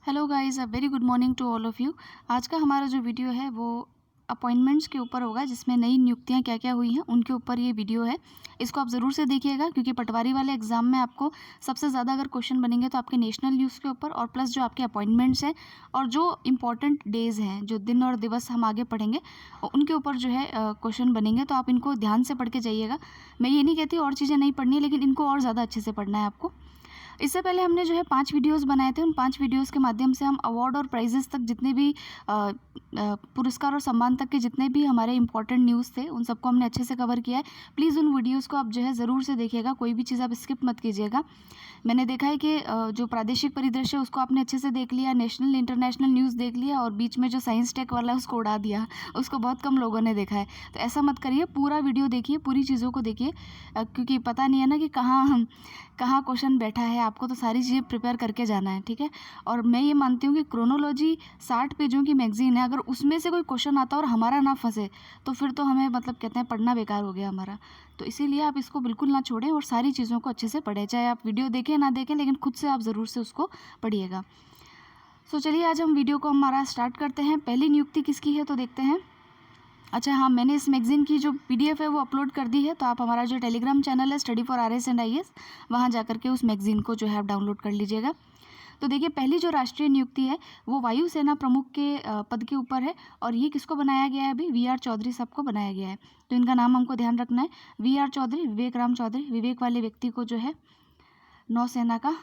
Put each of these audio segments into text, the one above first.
Hello guys, a very good morning to all of you. आज का हमारा जो वीडियो है वो अपॉइंटमेंट्स के ऊपर होगा, जिसमें नई नियुक्तियां क्या क्या हुई हैं उनके ऊपर ये वीडियो है। इसको आप ज़रूर से देखिएगा, क्योंकि पटवारी वाले एग्जाम में आपको सबसे ज़्यादा अगर क्वेश्चन बनेंगे तो आपके नेशनल न्यूज़ के ऊपर, और प्लस जो आपके अपॉइंटमेंट्स हैं और जो इंपॉर्टेंट डेज़ हैं, जो दिन और दिवस हम आगे पढ़ेंगे उनके ऊपर जो है क्वेश्चन बनेंगे। तो आप इनको ध्यान से पढ़ के जाइएगा। मैं ये नहीं कहती और चीज़ें नहीं पढ़नी है, लेकिन इनको और ज़्यादा अच्छे से पढ़ना है आपको। इससे पहले हमने जो है 5 वीडियोज़ बनाए थे। उन 5 वीडियोज़ के माध्यम से हम अवार्ड और प्राइज़ेज़ तक जितने भी पुरस्कार और सम्मान तक के जितने भी हमारे इम्पोर्टेंट न्यूज़ थे, उन सबको हमने अच्छे से कवर किया है। प्लीज़ उन वीडियोज़ को आप जो है ज़रूर से देखिएगा, कोई भी चीज़ आप स्किप मत कीजिएगा। मैंने देखा है कि जो प्रादेशिक परिदृश्य है उसको आपने अच्छे से देख लिया, नेशनल इंटरनेशनल न्यूज़ देख लिया, और बीच में जो साइंस टेक वाला है उसको उड़ा दिया। उसको बहुत कम लोगों ने देखा है। तो ऐसा मत करिए, पूरा वीडियो देखिए, पूरी चीज़ों को देखिए, क्योंकि पता नहीं है ना कि कहाँ क्वेश्चन बैठा है। आपको तो सारी चीज़ें प्रिपेयर करके जाना है, ठीक है। और मैं ये मानती हूँ कि क्रोनोलॉजी 60 पेजों की मैगज़ीन है। अगर उसमें से कोई क्वेश्चन आता और हमारा ना फंसे तो फिर तो हमें मतलब कहते हैं पढ़ना बेकार हो गया हमारा। तो इसीलिए आप इसको बिल्कुल ना छोड़ें और सारी चीज़ों को अच्छे से पढ़ें, चाहे आप वीडियो देखें ना देखें, लेकिन खुद से आप ज़रूर से उसको पढ़िएगा। सो चलिए आज हम वीडियो को हमारा स्टार्ट करते हैं। पहली नियुक्ति किसकी है तो देखते हैं। अच्छा हाँ, मैंने इस मैगज़ीन की जो पीडीएफ है वो अपलोड कर दी है, तो आप हमारा जो टेलीग्राम चैनल है study for RS and IAS, वहाँ जाकर के उस मैगज़ीन को जो है आप डाउनलोड कर लीजिएगा। तो देखिए, पहली जो राष्ट्रीय नियुक्ति है वो वायुसेना प्रमुख के पद के ऊपर है, और ये किसको बनाया गया है? अभी वी आर चौधरी साहब को बनाया गया है। तो इनका नाम हमको ध्यान रखना है, वी आर चौधरी, विवेक राम चौधरी। विवेक वाले व्यक्ति को जो है नौसेना का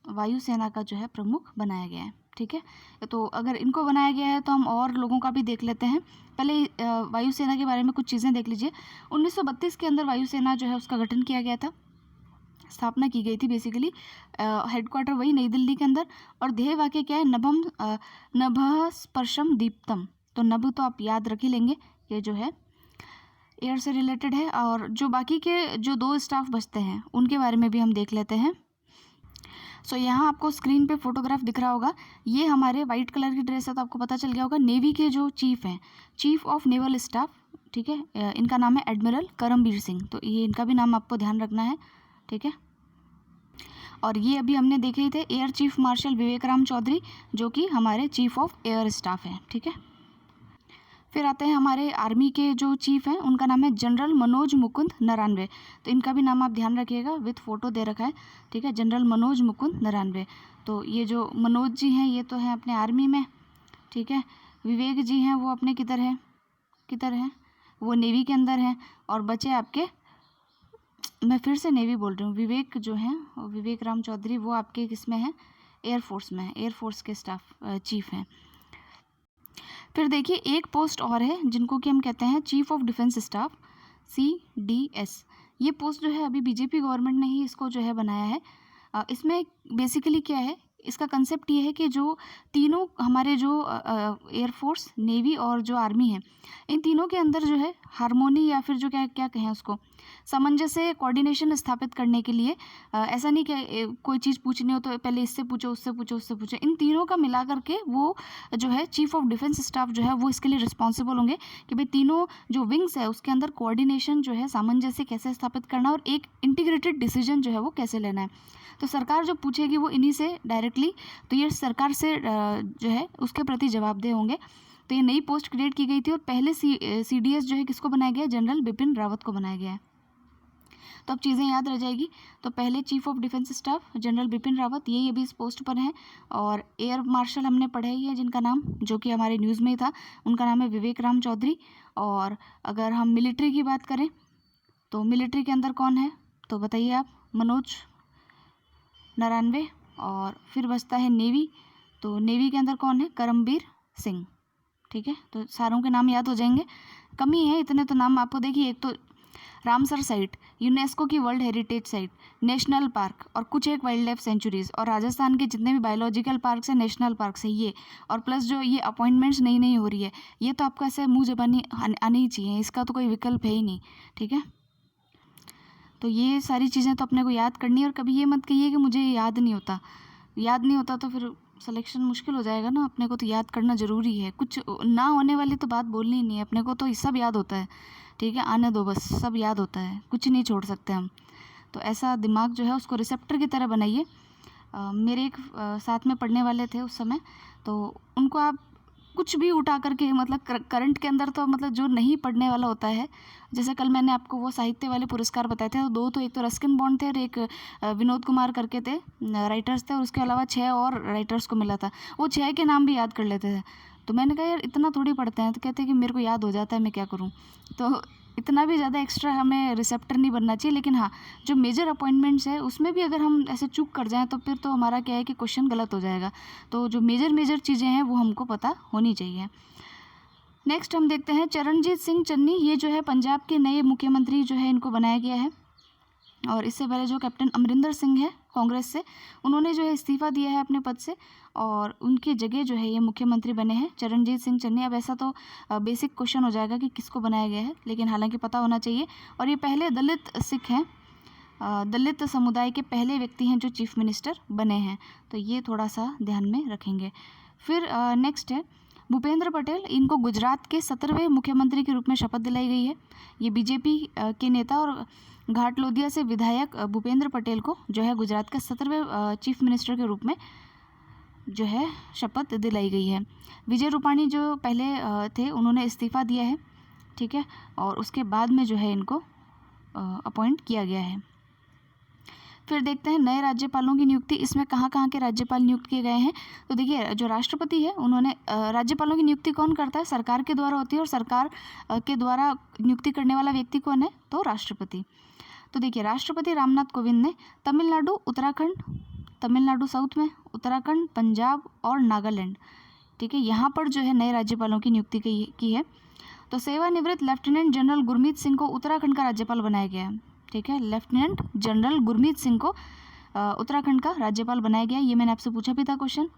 वायुसेना का जो है प्रमुख बनाया गया है, ठीक है। तो अगर इनको बनाया गया है तो हम और लोगों का भी देख लेते हैं। पहले वायुसेना के बारे में कुछ चीज़ें देख लीजिए। 1932 के अंदर वायुसेना जो है उसका गठन किया गया था, स्थापना की गई थी बेसिकली। हेडक्वार्टर वही नई दिल्ली के अंदर। और ध्येय वाक्य क्या है? नभः स्पर्शम दीप्तम। तो नभ तो आप याद रख ही लेंगे, ये जो है एयर से रिलेटेड है। और जो बाकी के जो 2 स्टाफ बचते हैं उनके बारे में भी हम देख लेते हैं। सो यहाँ आपको स्क्रीन पे फोटोग्राफ दिख रहा होगा। ये हमारे वाइट कलर की ड्रेस है, तो आपको पता चल गया होगा नेवी के जो चीफ हैं, चीफ ऑफ नेवल स्टाफ, ठीक है। इनका नाम है एडमिरल करमबीर सिंह। तो ये इनका भी नाम आपको ध्यान रखना है, ठीक है। और ये अभी हमने देखे ही थे एयर चीफ मार्शल विवेक राम चौधरी, जो कि हमारे चीफ ऑफ एयर स्टाफ हैं, ठीक है। फिर आते हैं हमारे आर्मी के जो चीफ हैं, उनका नाम है जनरल मनोज मुकुंद नरानवे। तो इनका भी नाम आप ध्यान रखिएगा, विथ फोटो दे रखा है, ठीक है। जनरल मनोज मुकुंद नरानवे। तो ये जो मनोज जी हैं ये तो हैं अपने आर्मी में, ठीक है। विवेक जी हैं वो अपने किधर हैं, वो नेवी के अंदर हैं। और बचे आपके, मैं फिर से नेवी बोल रही हूँ, विवेक जो हैं विवेक राम चौधरी, वो आपके किस में हैं? एयरफोर्स में है, एयरफोर्स के स्टाफ चीफ हैं। फिर देखिए एक पोस्ट और है जिनको कि हम कहते हैं chief of defence staff, CDS। ये पोस्ट जो है अभी बीजेपी गवर्नमेंट ने ही इसको जो है बनाया है। इसमें बेसिकली क्या है, इसका कंसेप्ट ये है कि जो तीनों हमारे जो एयरफोर्स, नेवी और जो आर्मी है, इन तीनों के अंदर जो है हारमोनी, या फिर जो क्या क्या कहें उसको, सामंजस्य, कोऑर्डिनेशन स्थापित करने के लिए ऐसा नहीं कि कोई चीज़ पूछनी हो तो पहले इससे पूछो, उससे पूछो, उससे पूछो, इन तीनों का मिला करके वो जो है चीफ ऑफ डिफेंस स्टाफ जो है वो इसके लिए रिस्पॉन्सिबल होंगे कि भाई तीनों जो विंग्स है उसके अंदर कोऑर्डिनेशन जो है, सामंजस्य कैसे स्थापित करना, और एक इंटीग्रेटेड डिसीजन जो है वो कैसे लेना है। तो सरकार जो पूछेगी वो इन्हीं से डायरेक्टली, तो ये सरकार से जो है उसके प्रति जवाबदेह होंगे। तो ये नई पोस्ट क्रिएट की गई थी, और पहले CDS जो है किसको बनाया गया है? जनरल बिपिन रावत को बनाया गया है। तो अब चीज़ें याद रह जाएगी। तो पहले chief of defence staff general Bipin Rawat, ये अभी इस पोस्ट पर हैं। और एयर मार्शल हमने पढ़ा ही है, जिनका नाम जो कि हमारे न्यूज़ में ही था, उनका नाम है विवेक राम चौधरी। और अगर हम मिलिट्री की बात करें तो मिलिट्री के अंदर कौन है तो बताइए आप? मनोज नरानवे। और फिर बचता है नेवी, तो नेवी के अंदर कौन है? करमबीर सिंह, ठीक है। तो सारों के नाम याद हो जाएंगे, कमी है इतने तो नाम आपको। देखिए एक तो रामसर साइट, यूनेस्को की world heritage site, national park, और कुछ एक वाइल्ड लाइफ सेंचुरीज, और राजस्थान के जितने भी बायोलॉजिकल पार्क्स हैं, नेशनल पार्क्स है ये। और प्लस जो ये अपॉइंटमेंट्स नई नई हो रही है, ये तो आपको ऐसे मुँह ज़बानी आनी ही चाहिए, इसका तो कोई विकल्प है ही नहीं, ठीक है। तो ये सारी चीज़ें तो अपने को याद करनी है, और कभी ये मत कहिए कि मुझे याद नहीं होता तो फिर सिलेक्शन मुश्किल हो जाएगा ना। अपने को तो याद करना ज़रूरी है, कुछ ना होने वाली तो बात बोलनी ही नहीं है। अपने को तो सब याद होता है, ठीक है। आने दो बस, सब याद होता है, कुछ नहीं छोड़ सकते हम। तो ऐसा दिमाग जो है उसको रिसेप्टर की तरह बनाइए। मेरे एक साथ में पढ़ने वाले थे उस समय, तो उनको आप कुछ भी उठा करके मतलब करंट के अंदर तो मतलब जो नहीं पढ़ने वाला होता है, जैसे कल मैंने आपको वो साहित्य वाले पुरस्कार बताए थे, तो दो तो एक तो रस्किन बॉन्ड थे और एक विनोद कुमार करके थे राइटर्स थे, और उसके अलावा 6 और राइटर्स को मिला था। वो 6 के नाम भी याद कर लेते थे। तो मैंने कहा यार इतना थोड़ी पढ़ते हैं, तो कहते हैं कि मेरे को याद हो जाता है, मैं क्या करूँ। तो इतना भी ज़्यादा एक्स्ट्रा हमें रिसेप्टर नहीं बनना चाहिए। लेकिन हाँ, जो मेजर अपॉइंटमेंट्स है उसमें भी अगर हम ऐसे चूक कर जाएँ तो फिर तो हमारा क्या है कि क्वेश्चन गलत हो जाएगा। तो जो मेजर चीज़ें हैं वो हमको पता होनी चाहिए। नेक्स्ट हम देखते हैं चरणजीत सिंह चन्नी, ये जो है पंजाब के नए मुख्यमंत्री जो है इनको बनाया गया है। और इससे पहले जो कैप्टन अमरिंदर सिंह है कांग्रेस से, उन्होंने जो है इस्तीफ़ा दिया है अपने पद से, और उनकी जगह जो है ये मुख्यमंत्री बने हैं चरणजीत सिंह चन्नी। अब ऐसा तो बेसिक क्वेश्चन हो जाएगा कि किसको बनाया गया है, लेकिन हालांकि पता होना चाहिए। और ये पहले दलित सिख हैं, दलित समुदाय के पहले व्यक्ति हैं जो चीफ मिनिस्टर बने हैं, तो ये थोड़ा सा ध्यान में रखेंगे। फिर नेक्स्ट है भूपेंद्र पटेल, इनको गुजरात के 17वें मुख्यमंत्री के रूप में शपथ दिलाई गई है। ये बीजेपी के नेता और घाटलोदिया से विधायक भूपेंद्र पटेल को जो है गुजरात के 17वें चीफ मिनिस्टर के रूप में जो है शपथ दिलाई गई है। विजय रूपाणी जो पहले थे उन्होंने इस्तीफ़ा दिया है, ठीक है, और उसके बाद में जो है इनको अपॉइंट किया गया है। फिर देखते हैं नए राज्यपालों की नियुक्ति, इसमें कहाँ कहाँ के राज्यपाल नियुक्त किए गए हैं। तो देखिए जो राष्ट्रपति है उन्होंने राज्यपालों की नियुक्ति कौन करता है, सरकार के द्वारा होती है, और सरकार के द्वारा नियुक्ति करने वाला व्यक्ति कौन है, तो राष्ट्रपति। तो देखिए राष्ट्रपति रामनाथ कोविंद ने तमिलनाडु, उत्तराखंड, तमिलनाडु साउथ में, उत्तराखंड, पंजाब और नागालैंड, ठीक है, यहाँ पर जो है नए राज्यपालों की नियुक्ति की है। तो सेवानिवृत्त लेफ्टिनेंट जनरल गुरमीत सिंह को उत्तराखंड का राज्यपाल बनाया गया है, ठीक है, लेफ्टिनेंट जनरल गुरमीत सिंह को उत्तराखंड का राज्यपाल बनाया गया। ये मैंने आपसे पूछा भी था क्वेश्चन।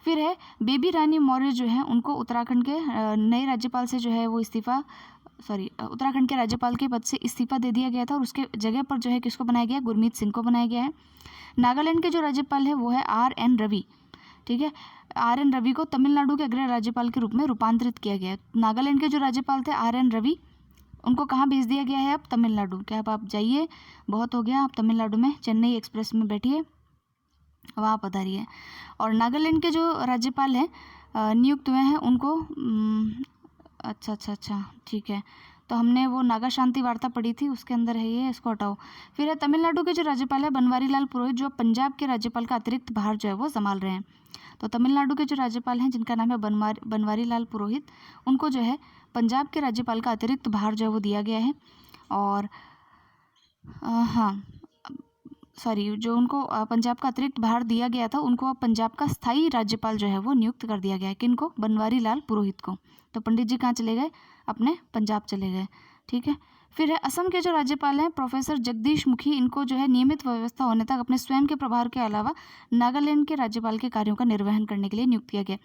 फिर है बेबी रानी मौर्य जो है उनको उत्तराखंड के नए राज्यपाल से जो है वो उत्तराखंड के राज्यपाल के पद से इस्तीफा दे दिया गया था, और उसके जगह पर जो है किसको बनाया गया, गुरमीत सिंह को बनाया गया है। नागालैंड के जो राज्यपाल है वो है RN रवि, ठीक है, RN रवि को तमिलनाडु के गृह राज्यपाल के रूप में रूपांतरित किया गया है। नागालैंड के जो राज्यपाल थे RN रवि, उनको कहाँ भेज दिया गया है, अब तमिलनाडु। क्या आप जाइए, बहुत हो गया, आप तमिलनाडु में चेन्नई एक्सप्रेस में बैठिए, वहाँ पधारिए। और नागालैंड के जो राज्यपाल हैं नियुक्त हुए हैं उनको अच्छा ठीक है, तो हमने वो नागा शांति वार्ता पढ़ी थी, उसके अंदर है ये, इसको हटाओ। फिर है तमिलनाडु के जो राज्यपाल है बनवारी लाल पुरोहित, जो पंजाब के राज्यपाल का अतिरिक्त भार जो है वो संभाल रहे हैं। तो तमिलनाडु के जो राज्यपाल हैं जिनका नाम है बनवारी लाल पुरोहित, उनको जो है पंजाब के राज्यपाल का अतिरिक्त भार जो है वो दिया गया है। और जो उनको पंजाब का अतिरिक्त भार दिया गया था, उनको अब पंजाब का स्थायी राज्यपाल जो है वो नियुक्त कर दिया गया है। किनको, बनवारी लाल पुरोहित को। तो पंडित जी कहाँ चले गए, अपने पंजाब चले गए, ठीक है। फिर है असम के जो राज्यपाल हैं प्रोफेसर जगदीश मुखी, इनको जो है नियमित व्यवस्था होने तक अपने स्वयं के प्रभार के अलावा नागालैंड के राज्यपाल के कार्यों का निर्वहन करने के लिए नियुक्त किया गया।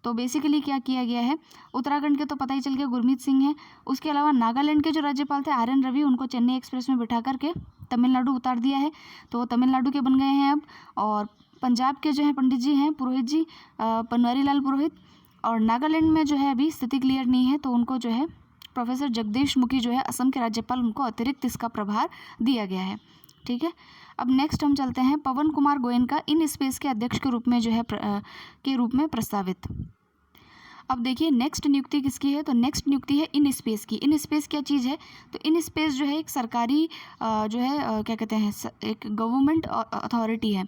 तो बेसिकली क्या किया गया है, उत्तराखंड के तो पता ही चल गया गुरमीत सिंह है, उसके अलावा नागालैंड के जो राज्यपाल थे RN रवि, उनको चेन्नई एक्सप्रेस में बिठा करके तमिलनाडु उतार दिया है, तो वो तमिलनाडु के बन गए हैं अब। और पंजाब के जो है पंडित जी हैं पुरोहित जी, बनवारी लाल पुरोहित, और नागालैंड में जो है अभी स्थिति क्लियर नहीं है, तो उनको जो है प्रोफेसर जगदीश मुखी जो है असम के राज्यपाल, उनको अतिरिक्त इसका प्रभार दिया गया है, ठीक है। अब नेक्स्ट हम चलते हैं पवन कुमार गोयनका इन स्पेस के अध्यक्ष के रूप में जो है के रूप में प्रस्तावित। अब देखिए नेक्स्ट नियुक्ति किसकी है, तो नेक्स्ट नियुक्ति है इन स्पेस की। इन स्पेस क्या चीज़ है, तो इन स्पेस जो है एक सरकारी जो है क्या कहते हैं, एक गवर्नमेंट अथॉरिटी है।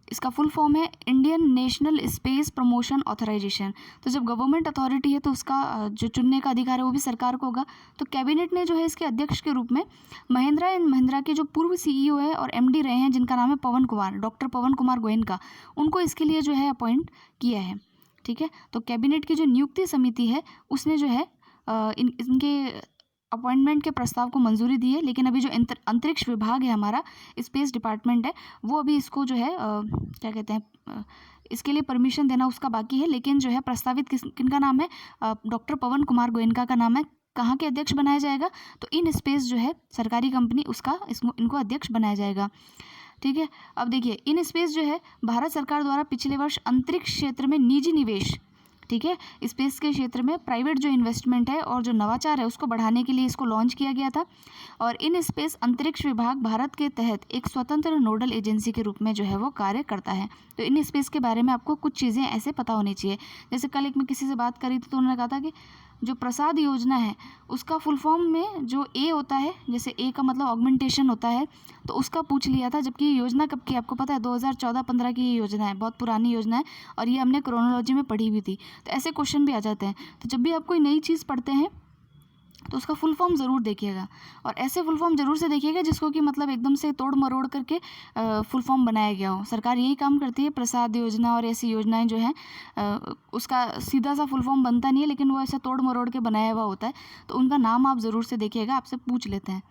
इसका फुल फॉर्म है Indian national space promotion authorisation. तो जब गवर्नमेंट अथॉरिटी है तो उसका जो चुनने का अधिकार है वो भी सरकार को होगा। तो कैबिनेट ने जो है इसके अध्यक्ष के रूप में महिंद्रा एंड महिंद्रा के जो पूर्व CEO है और MD रहे हैं, जिनका नाम है पवन कुमार, डॉक्टर पवन कुमार गोयनका, उनको इसके लिए जो है अपॉइंट किया है, ठीक है। तो कैबिनेट की जो नियुक्ति समिति है उसने जो है इनके अपॉइंटमेंट के प्रस्ताव को मंजूरी दी है। लेकिन अभी जो अंतरिक्ष विभाग है हमारा, स्पेस डिपार्टमेंट है, वो अभी इसको जो है क्या कहते हैं, इसके लिए परमिशन देना उसका बाकी है। लेकिन जो है प्रस्तावित किनका नाम है, डॉक्टर पवन कुमार गोयनका का नाम है। कहाँ के अध्यक्ष बनाया जाएगा, तो इन स्पेस जो है सरकारी कंपनी, उसका इनको अध्यक्ष बनाया जाएगा, ठीक है। अब देखिए इन स्पेस जो है भारत सरकार द्वारा पिछले वर्ष अंतरिक्ष क्षेत्र में निजी निवेश, ठीक है। स्पेस के क्षेत्र में प्राइवेट जो इन्वेस्टमेंट है और जो नवाचार है उसको बढ़ाने के लिए इसको लॉन्च किया गया था। और इन स्पेस अंतरिक्ष विभाग भारत के तहत एक स्वतंत्र नोडल एजेंसी के रूप में जो है वो कार्य करता है। तो इन स्पेस के बारे में आपको कुछ चीज़ें ऐसे पता होनी चाहिए। जैसे कल एक मैं किसी से बात करी थी तो उन्होंने कहा था कि जो प्रसाद योजना है उसका फुल फॉर्म में जो ए होता है, जैसे ए का मतलब ऑगमेंटेशन होता है, तो उसका पूछ लिया था। जबकि ये योजना कब की आपको पता है, 2014-15 की ये योजना है, बहुत पुरानी योजना है और ये हमने क्रोनोलॉजी में पढ़ी हुई थी। तो ऐसे क्वेश्चन भी आ जाते हैं। तो जब भी आप कोई नई चीज़ पढ़ते हैं तो उसका फुल फॉर्म ज़रूर देखिएगा, और ऐसे फुल फॉर्म ज़रूर से देखिएगा जिसको कि मतलब एकदम से तोड़ मरोड़ करके फुल फॉर्म बनाया गया हो। सरकार यही काम करती है, प्रसाद योजना और ऐसी योजनाएं जो हैं उसका सीधा सा फुल फॉर्म बनता नहीं है, लेकिन वो ऐसा तोड़ मरोड़ के बनाया हुआ होता है। तो उनका नाम आप ज़रूर से देखिएगा, आपसे पूछ लेते हैं,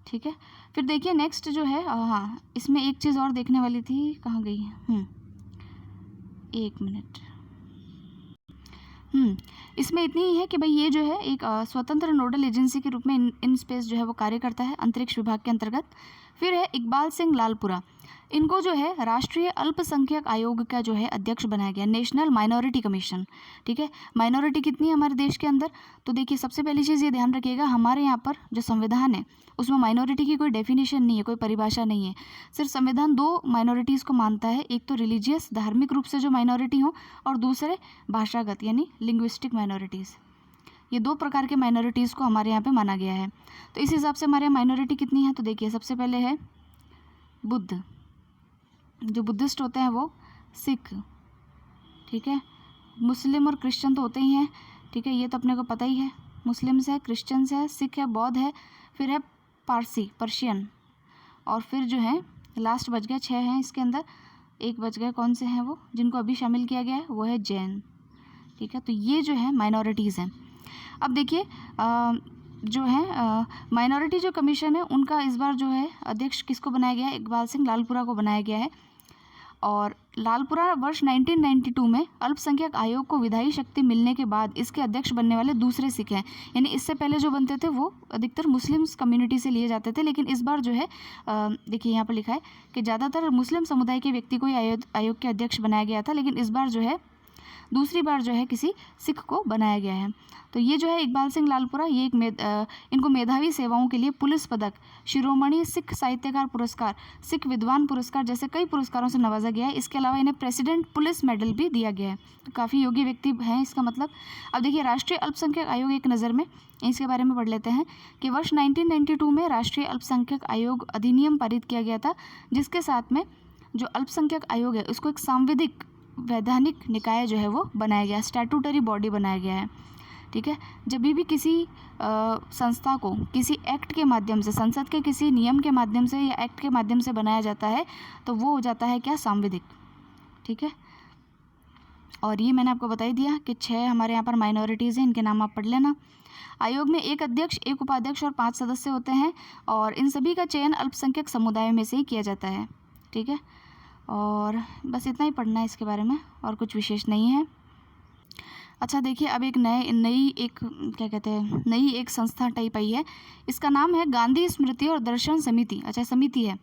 ठीक है। फिर देखिए नेक्स्ट जो है, हाँ इसमें एक चीज़ और देखने वाली थी, कहाँ गई? एक मिनट। इसमें इतनी ही है कि भाई ये जो है एक स्वतंत्र नोडल एजेंसी के रूप में इन स्पेस जो है वो कार्य करता है अंतरिक्ष विभाग के अंतर्गत। फिर है इकबाल सिंह लालपुरा, इनको जो है राष्ट्रीय अल्पसंख्यक आयोग का जो है अध्यक्ष बनाया गया, नेशनल माइनॉरिटी कमीशन, ठीक है। माइनॉरिटी कितनी है हमारे देश के अंदर? तो देखिए सबसे पहली चीज़ ये ध्यान रखिएगा, हमारे यहाँ पर जो संविधान है उसमें माइनॉरिटी की कोई डेफिनेशन नहीं है, कोई परिभाषा नहीं है। सिर्फ संविधान दो माइनॉरिटीज़ को मानता है, एक तो रिलीजियस धार्मिक रूप से जो माइनॉरिटी हो, और दूसरे भाषागत यानी लिंग्विस्टिक माइनॉरिटीज़। ये दो प्रकार के माइनॉरिटीज़ को हमारे यहाँ पे माना गया है। तो इस हिसाब से हमारे यहाँ माइनॉरिटी कितनी है? तो देखिए सबसे पहले है बुद्ध, जो बुद्धिस्ट होते हैं वो, सिख, ठीक है, मुस्लिम और क्रिश्चियन तो होते ही हैं, ठीक है, ये तो अपने को पता ही है। मुस्लिम्स है, क्रिश्चियंस है, सिख है, बौद्ध है, फिर है पारसी, पर्शियन, और फिर जो है लास्ट बच गया, 6 हैं इसके अंदर, एक बच गए, कौन से हैं वो जिनको अभी शामिल किया गया है? वो है जैन, ठीक है। तो ये जो है माइनॉरिटीज़ हैं। अब देखिए जो है माइनॉरिटी जो कमीशन है उनका इस बार जो है अध्यक्ष किसको बनाया गया है? इकबाल सिंह लालपुरा को बनाया गया है। और लालपुरा वर्ष 1992 में अल्पसंख्यक आयोग को विधायी शक्ति मिलने के बाद इसके अध्यक्ष बनने वाले दूसरे सिख हैं। यानी इससे पहले जो बनते थे वो अधिकतर मुस्लिम्स कम्युनिटी से लिए जाते थे, लेकिन इस बार जो है देखिए यहाँ पर लिखा है कि ज़्यादातर मुस्लिम समुदाय के व्यक्ति को ही आयोग के अध्यक्ष बनाया गया था, लेकिन इस बार जो है दूसरी बार जो है किसी सिख को बनाया गया है। तो ये जो है इकबाल सिंह लालपुरा, ये इनको मेधावी सेवाओं के लिए पुलिस पदक, शिरोमणि सिख साहित्यकार पुरस्कार, सिख विद्वान पुरस्कार जैसे कई पुरस्कारों से नवाजा गया है। इसके अलावा इन्हें प्रेसिडेंट पुलिस मेडल भी दिया गया है। तो काफ़ी योग्य व्यक्ति हैं इसका मतलब। अब देखिए राष्ट्रीय अल्पसंख्यक आयोग एक नज़र में इसके बारे में पढ़ लेते हैं कि वर्ष 1992 में राष्ट्रीय अल्पसंख्यक आयोग अधिनियम पारित किया गया था, जिसके साथ में जो अल्पसंख्यक आयोग है उसको एक सांविधिक वैधानिक निकाय जो है वो बनाया गया, स्टैट्यूटरी बॉडी बनाया गया है, ठीक है। जब भी किसी संस्था को किसी एक्ट के माध्यम से, संसद के किसी नियम के माध्यम से या एक्ट के माध्यम से बनाया जाता है तो वो हो जाता है क्या? सांविधिक, ठीक है। और ये मैंने आपको बता ही दिया कि 6 हमारे यहाँ पर माइनॉरिटीज़ हैं, इनके नाम आप पढ़ लेना। आयोग में एक अध्यक्ष, एक उपाध्यक्ष और 5 सदस्य होते हैं, और इन सभी का चयन अल्पसंख्यक समुदाय में से ही किया जाता है, ठीक है। और बस इतना ही पढ़ना है इसके बारे में, और कुछ विशेष नहीं है। अच्छा देखिए अब एक नई एक संस्था टाइप आई है, इसका नाम है गांधी स्मृति और दर्शन समिति। अच्छा समिति है,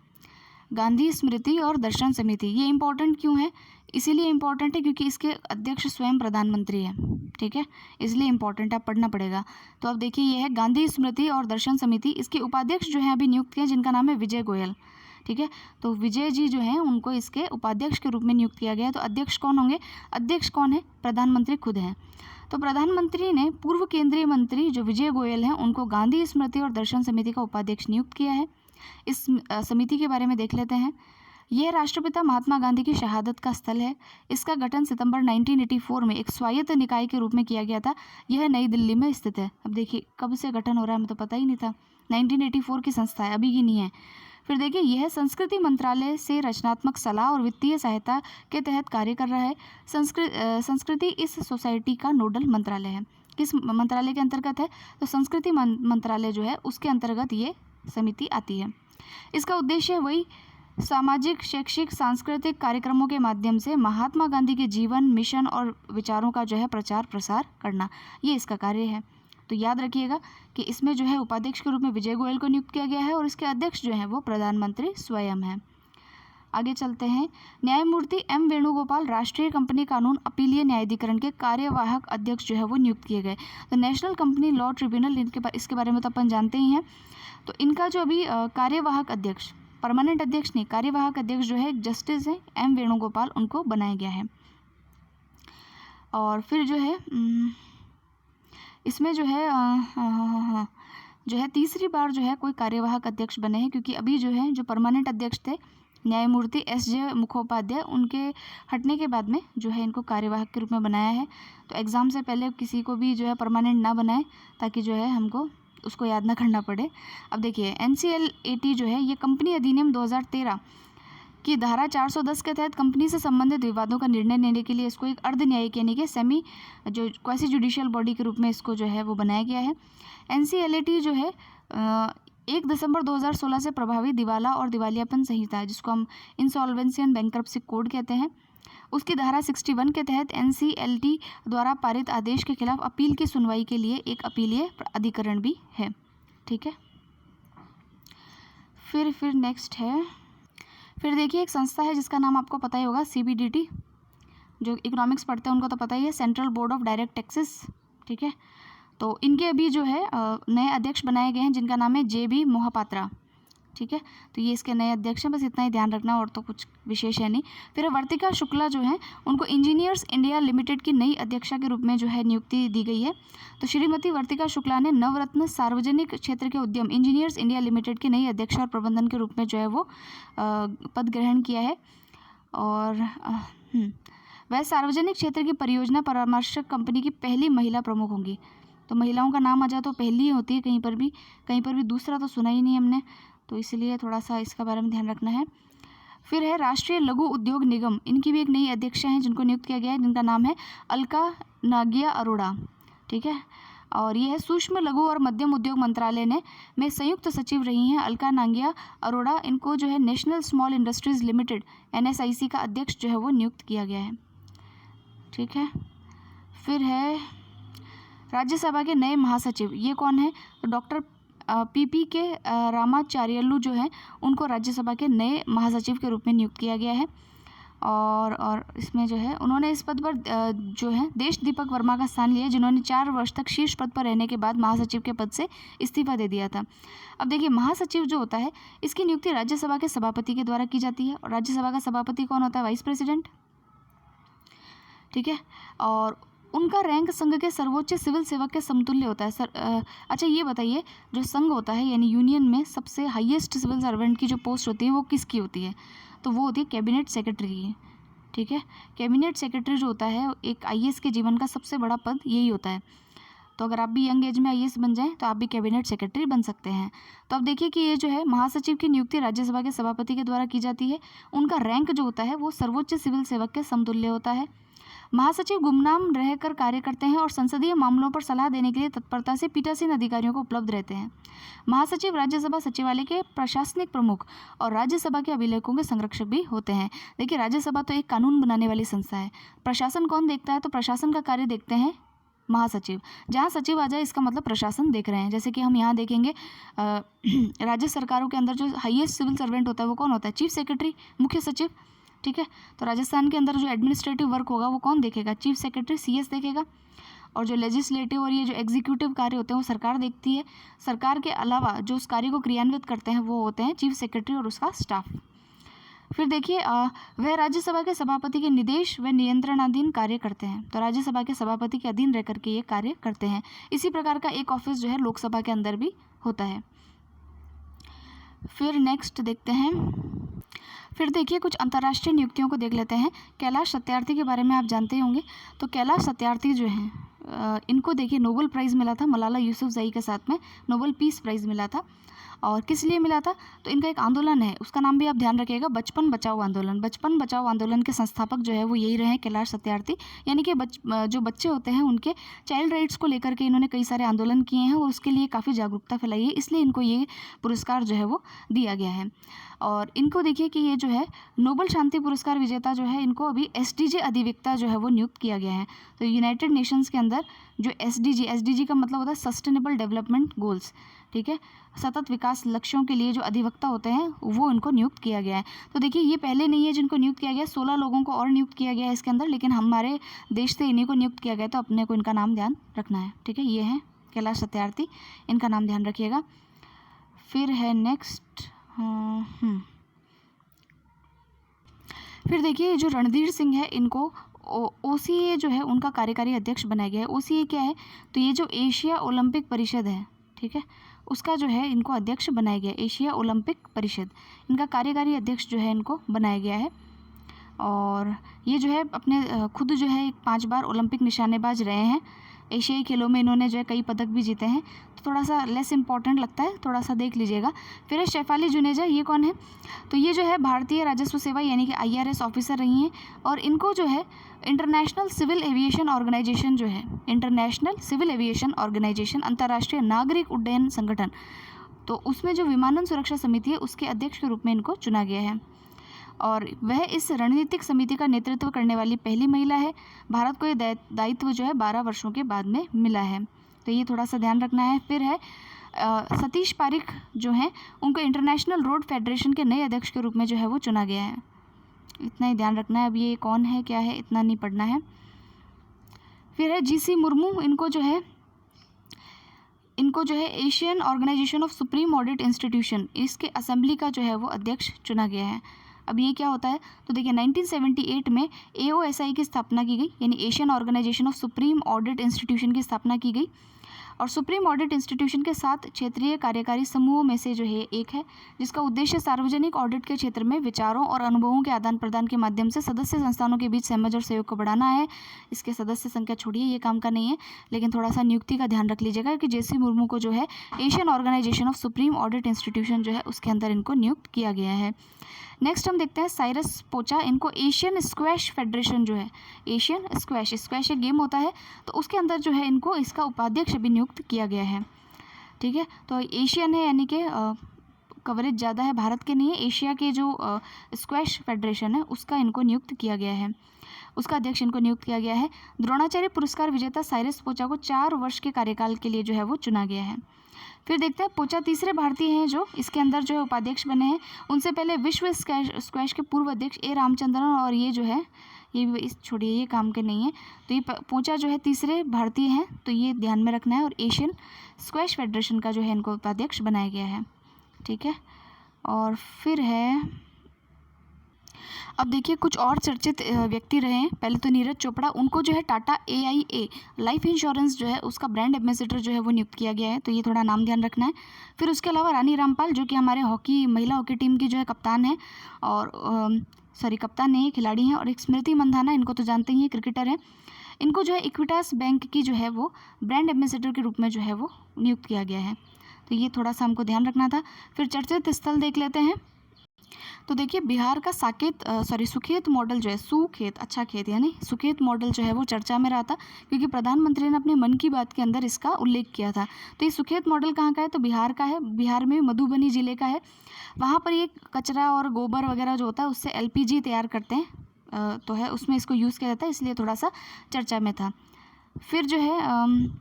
गांधी स्मृति और दर्शन समिति। ये इम्पोर्टेंट क्यों है? इसीलिए इम्पोर्टेंट है क्योंकि इसके अध्यक्ष स्वयं प्रधानमंत्री है, ठीक है, इसलिए इम्पोर्टेंट है, पढ़ना पड़ेगा। तो अब देखिए ये है गांधी स्मृति और दर्शन समिति। इसके उपाध्यक्ष जो है अभी नियुक्त किए, जिनका नाम है विजय गोयल, ठीक है। तो विजय जी जो हैं उनको इसके उपाध्यक्ष के रूप में नियुक्त किया गया है। तो अध्यक्ष कौन होंगे? अध्यक्ष कौन है? प्रधानमंत्री खुद हैं। तो प्रधानमंत्री ने पूर्व केंद्रीय मंत्री जो विजय गोयल हैं उनको गांधी स्मृति और दर्शन समिति का उपाध्यक्ष नियुक्त किया है। इस समिति के बारे में देख लेते हैं। यह राष्ट्रपिता महात्मा गांधी की शहादत का स्थल है। इसका गठन सितंबर 1984 में एक स्वायत्त निकाय के रूप में किया गया था। यह नई दिल्ली में स्थित है। अब देखिए कब से गठन हो रहा है, हमें तो पता ही नहीं था। 1984 की संस्था है, अभी की नहीं है। फिर देखिए यह संस्कृति मंत्रालय से रचनात्मक सलाह और वित्तीय सहायता के तहत कार्य कर रहा है। संस्कृति इस सोसाइटी का नोडल मंत्रालय है। किस मंत्रालय के अंतर्गत है? तो संस्कृति मंत्रालय जो है उसके अंतर्गत ये समिति आती है। इसका उद्देश्य वही सामाजिक, शैक्षिक, सांस्कृतिक कार्यक्रमों के माध्यम से महात्मा गांधी के जीवन, मिशन और विचारों का जो है प्रचार प्रसार करना, ये इसका कार्य है। तो याद रखिएगा कि इसमें जो है उपाध्यक्ष के रूप में विजय गोयल को नियुक्त किया गया है और इसके अध्यक्ष जो हैं वो प्रधानमंत्री स्वयं हैं। आगे चलते हैं। न्यायमूर्ति एम वेणुगोपाल राष्ट्रीय कंपनी कानून अपीलीय न्यायाधिकरण के कार्यवाहक अध्यक्ष जो है वो नियुक्त किए गए। तो नेशनल कंपनी लॉ ट्रिब्यूनल इसके बारे में तो अपन जानते ही हैं। तो इनका जो अभी कार्यवाहक अध्यक्ष, परमानेंट अध्यक्ष नहीं, कार्यवाहक अध्यक्ष जो है जस्टिस है एम वेणुगोपाल, उनको बनाया गया है। और फिर जो है इसमें जो है जो है तीसरी बार जो है कोई कार्यवाहक अध्यक्ष बने हैं, क्योंकि अभी जो है जो परमानेंट अध्यक्ष थे न्यायमूर्ति एस.जे. मुखोपाध्याय, उनके हटने के बाद में जो है इनको कार्यवाहक के रूप में बनाया है। तो एग्ज़ाम से पहले किसी को भी जो है परमानेंट ना बनाए, ताकि जो है हमको उसको याद ना करना पड़े। अब देखिए NCLAT जो है ये कंपनी अधिनियम 2013 की धारा 410 के तहत कंपनी से संबंधित विवादों का निर्णय लेने के लिए इसको एक अर्ध न्यायिक यानी कि सेमी जो क्वासी जुडिशियल बॉडी के रूप में इसको जो है वो बनाया गया है। NCLAT जो है 1 दिसंबर 2016 से प्रभावी दिवाला और दिवालियापन संहिता है, जिसको हम इंसॉल्वेंसी एंड बैंकरप्सी कोड कहते हैं, उसकी धारा 61 के तहत NCLT द्वारा पारित आदेश के खिलाफ अपील की सुनवाई के लिए एक अपीलीय अधिकरण भी है। ठीक है, फिर नेक्स्ट है, फिर देखिए एक संस्था है जिसका नाम आपको पता ही होगा, CBDT। जो इकोनॉमिक्स पढ़ते हैं उनको तो पता ही है, central board of direct taxes. ठीक है, तो इनके अभी जो है नए अध्यक्ष बनाए गए हैं, जिनका नाम है JB मोहापात्रा। ठीक है, तो ये इसके नए अध्यक्ष हैं, बस इतना ही ध्यान रखना, और तो कुछ विशेष है नहीं। फिर वर्तिका शुक्ला जो है उनको इंजीनियर्स इंडिया लिमिटेड की नई अध्यक्षा के रूप में जो है नियुक्ति दी गई है। तो श्रीमती वर्तिका शुक्ला ने नवरत्न सार्वजनिक क्षेत्र के उद्यम इंजीनियर्स इंडिया लिमिटेड की नई अध्यक्षा और प्रबंधन के रूप में जो है वो पद ग्रहण किया है। और वह सार्वजनिक क्षेत्र की परियोजना परामर्शक कंपनी की पहली महिला प्रमुख होंगी। तो महिलाओं का नाम आ जाए तो पहली ही होती है, कहीं पर भी दूसरा तो सुना ही नहीं हमने, तो इसलिए थोड़ा सा इसका बारे में ध्यान रखना है। फिर है राष्ट्रीय लघु उद्योग निगम, इनकी भी एक नई अध्यक्षा हैं जिनको नियुक्त किया गया है, जिनका नाम है अलका नागिया अरोड़ा। ठीक है, और ये है सूक्ष्म लघु और मध्यम उद्योग मंत्रालय में संयुक्त सचिव रही हैं अलका नागिया अरोड़ा। इनको जो है national small industries limited NSIC का अध्यक्ष जो है वो नियुक्त किया गया है। ठीक है, फिर है राज्यसभा के नए महासचिव, ये कौन है? तो डॉक्टर PPK रामाचार्यलू जो है उनको राज्यसभा के नए महासचिव के रूप में नियुक्त किया गया है। और इसमें जो है उन्होंने इस पद पर जो है देश दीपक वर्मा का स्थान लिया, जिन्होंने 4 वर्ष तक शीर्ष पद पर रहने के बाद महासचिव के पद से इस्तीफा दे दिया था। अब देखिए महासचिव जो होता है इसकी नियुक्ति राज्यसभा के सभापति के द्वारा की जाती है, और राज्यसभा का सभापति कौन होता है? Vice president. ठीक है, और उनका रैंक संघ के सर्वोच्च सिविल सेवक के समतुल्य होता है। अच्छा ये बताइए, जो संघ होता है यानी यूनियन में सबसे हाईएस्ट सिविल सर्वेंट की जो पोस्ट होती है वो किसकी होती है? तो वो होती है कैबिनेट सेक्रेटरी की। ठीक है, कैबिनेट सेक्रेटरी जो होता है एक IAS के जीवन का सबसे बड़ा पद यही होता है। तो अगर आप भी यंग एज में IAS बन जाएं तो आप भी कैबिनेट सेक्रेटरी बन सकते हैं। तो अब देखिए कि ये जो है महासचिव की नियुक्ति राज्यसभा के सभापति के द्वारा की जाती है। उनका रैंक जो होता है वो सर्वोच्च सिविल सेवक के समतुल्य होता है। महासचिव गुमनाम रहकर कार्य करते हैं और संसदीय मामलों पर सलाह देने के लिए तत्परता से पीठासीन अधिकारियों को उपलब्ध रहते हैं। महासचिव राज्यसभा सचिवालय के प्रशासनिक प्रमुख और राज्यसभा के अभिलेखों के संरक्षक भी होते हैं। देखिए राज्यसभा तो एक कानून बनाने वाली संस्था है। प्रशासन कौन देखता है? तो प्रशासन का कार्य देखते हैं महासचिव। जहाँ सचिव आ जाए इसका मतलब प्रशासन देख रहे हैं। जैसे कि हम यहाँ देखेंगे राज्य सरकारों के अंदर जो हाईएस्ट सिविल सर्वेंट होता है वो कौन होता है? चीफ सेक्रेटरी, मुख्य सचिव। ठीक है, तो राजस्थान के अंदर जो एडमिनिस्ट्रेटिव वर्क होगा वो कौन देखेगा? चीफ सेक्रेटरी CS देखेगा। और जो लेजिस्लेटिव और ये जो एग्जीक्यूटिव कार्य होते हैं वो सरकार देखती है। सरकार के अलावा जो उस कार्य को क्रियान्वित करते हैं वो होते हैं चीफ सेक्रेटरी और उसका स्टाफ। फिर देखिए वह राज्यसभा के सभापति के निर्देश व नियंत्रणाधीन कार्य करते हैं। तो राज्यसभा के सभापति के अधीन रह करके ये कार्य करते हैं। इसी प्रकार का एक ऑफिस जो है लोकसभा के अंदर भी होता है। फिर नेक्स्ट देखते हैं, फिर देखिए कुछ अंतर्राष्ट्रीय नियुक्तियों को देख लेते हैं। कैलाश सत्यार्थी के बारे में आप जानते ही होंगे। तो कैलाश सत्यार्थी जो हैं इनको देखिए नोबेल प्राइज़ मिला था मलाला यूसुफजई के साथ में, नोबेल पीस प्राइज़ मिला था। और किस लिए मिला था? तो इनका एक आंदोलन है, उसका नाम भी आप ध्यान रखिएगा, बचपन बचाओ आंदोलन। बचपन बचाओ आंदोलन के संस्थापक जो है वो यही रहे कैलाश सत्यार्थी। यानी कि जो बच्चे होते हैं उनके चाइल्ड राइट्स को लेकर के इन्होंने कई सारे आंदोलन किए हैं और उसके लिए काफ़ी जागरूकता फैलाई है, इसलिए इनको ये पुरस्कार जो है वो दिया गया है। और इनको देखिए कि ये जो है नोबेल शांति पुरस्कार विजेता जो है इनको अभी SDG अधिवक्ता जो है वो नियुक्त किया गया है। तो यूनाइटेड नेशंस के अंदर जो SDG का मतलब होता है सस्टेनेबल डेवलपमेंट गोल्स, ठीक है। सतत विकास लक्ष्यों के लिए जो अधिवक्ता होते हैं वो इनको नियुक्त किया गया है। तो देखिए ये पहले नहीं है जिनको नियुक्त किया गया, 16 लोगों को और नियुक्त किया गया है इसके अंदर, लेकिन हमारे देश से इन्हीं को नियुक्त किया गया, तो अपने को इनका नाम ध्यान रखना है, ठीक है। ये हैं कैलाश सत्यार्थी, इनका नाम ध्यान रखिएगा। फिर है नेक्स्ट, फिर देखिए जो रणधीर सिंह है इनको OCA जो है उनका कार्यकारी अध्यक्ष बनाया गया है। OCA क्या है, तो ये जो एशिया ओलंपिक परिषद है, ठीक है, उसका जो है इनको अध्यक्ष बनाया गया है। एशिया ओलंपिक परिषद, इनका कार्यकारी अध्यक्ष जो है इनको बनाया गया है। और ये जो है अपने खुद जो है 5 बार ओलंपिक निशानेबाज रहे हैं। एशियाई खेलों में इन्होंने जो है कई पदक भी जीते हैं, तो थोड़ा सा लेस इंपॉर्टेंट लगता है, थोड़ा सा देख लीजिएगा। फिर है शेफाली जुनेजा, ये कौन है, तो ये जो है भारतीय राजस्व सेवा यानी कि IRS ऑफिसर रही हैं। और इनको जो है इंटरनेशनल सिविल एविएशन ऑर्गेनाइजेशन जो है, इंटरनेशनल सिविल एविएशन ऑर्गेनाइजेशन, अंतर्राष्ट्रीय नागरिक उड्डयन संगठन, तो उसमें जो विमानन सुरक्षा समिति है उसके अध्यक्ष के रूप में इनको चुना गया है। और वह इस रणनीतिक समिति का नेतृत्व करने वाली पहली महिला है। भारत को ये दायित्व जो है 12 वर्षों के बाद में मिला है, तो ये थोड़ा सा ध्यान रखना है। फिर है सतीश पारिक जो हैं उनको इंटरनेशनल रोड फेडरेशन के नए अध्यक्ष के रूप में जो है वो चुना गया है। इतना ही ध्यान रखना है, अब ये कौन है क्या है इतना नहीं पढ़ना है। फिर है GC मुर्मू, इनको जो है Asian organisation of supreme audit institution, इसके असेंबली का जो है वो अध्यक्ष चुना गया है। अब ये क्या होता है, तो देखिए 1978 में AOSI की स्थापना की गई, यानी Asian organisation of supreme audit institution की स्थापना की गई। और सुप्रीम ऑडिट इंस्टीट्यूशन के 7 क्षेत्रीय कार्यकारी समूहों में से जो है एक है, जिसका उद्देश्य सार्वजनिक ऑडिट के क्षेत्र में विचारों और अनुभवों के आदान प्रदान के माध्यम से सदस्य संस्थानों के बीच समझ और सहयोग को बढ़ाना है। इसके सदस्य संख्या छोड़िए, ये काम का नहीं है, लेकिन थोड़ा सा नियुक्ति का ध्यान रख लीजिएगा कि JC मुर्मू को जो है Asian organisation of supreme audit institution जो है उसके अंदर इनको नियुक्त किया गया है। नेक्स्ट हम देखते हैं साइरस पोचा, इनको एशियन स्क्वैश फेडरेशन जो है, एशियन स्क्वैश एक गेम होता है, तो उसके अंदर जो है इनको इसका उपाध्यक्ष भी नियुक्त किया गया है, ठीक है। तो एशियन है यानी कि कवरेज ज़्यादा है, भारत के नहीं है, एशिया के जो स्क्वैश फेडरेशन है उसका इनको नियुक्त किया गया है, उसका अध्यक्ष इनको नियुक्त किया गया है। द्रोणाचार्य पुरस्कार विजेता साइरस पोचा को 4 वर्ष के कार्यकाल के लिए जो है वो चुना गया है। फिर देखते हैं पोचा तीसरे भारतीय हैं जो इसके अंदर जो है उपाध्यक्ष बने हैं। उनसे पहले विश्व स्क्वैश के पूर्व अध्यक्ष A रामचंद्रन, और ये जो है ये इस छोड़िए, ये काम के नहीं है, तो ये पोचा जो है तीसरे भारतीय हैं, तो ये ध्यान में रखना है। और एशियन स्क्वैश फेडरेशन का जो है इनको उपाध्यक्ष बनाया गया है, ठीक है। और फिर है, अब देखिए कुछ और चर्चित व्यक्ति रहे हैं। पहले तो नीरज चोपड़ा, उनको जो है टाटा AIA लाइफ इंश्योरेंस जो है उसका ब्रांड एम्बेसडर जो है वो नियुक्त किया गया है, तो ये थोड़ा नाम ध्यान रखना है। फिर उसके अलावा रानी रामपाल जो कि हमारे महिला हॉकी टीम की जो है कप्तान है, और कप्तान नहीं, खिलाड़ी हैं। और एक स्मृति मंधाना, इनको तो जानते ही हैं, क्रिकेटर हैं, इनको जो है इक्विटास बैंक की जो है वो ब्रांड एम्बेसडर के रूप में जो है वो नियुक्त किया गया है, तो ये थोड़ा सा हमको ध्यान रखना था। फिर चर्चित स्थल देख लेते हैं। तो देखिए बिहार का सुखेत मॉडल जो है, सुखेत अच्छा खेत यानी सुखेत मॉडल जो है वो चर्चा में रहा था, क्योंकि प्रधानमंत्री ने अपने मन की बात के अंदर इसका उल्लेख किया था। तो ये सुखेत मॉडल कहाँ का है, तो बिहार का है, बिहार में मधुबनी ज़िले का है। वहाँ पर ये कचरा और गोबर वगैरह जो होता है उससे LPG तैयार करते हैं, तो है उसमें इसको यूज़ किया जाता है, इसलिए थोड़ा सा चर्चा में था। फिर जो है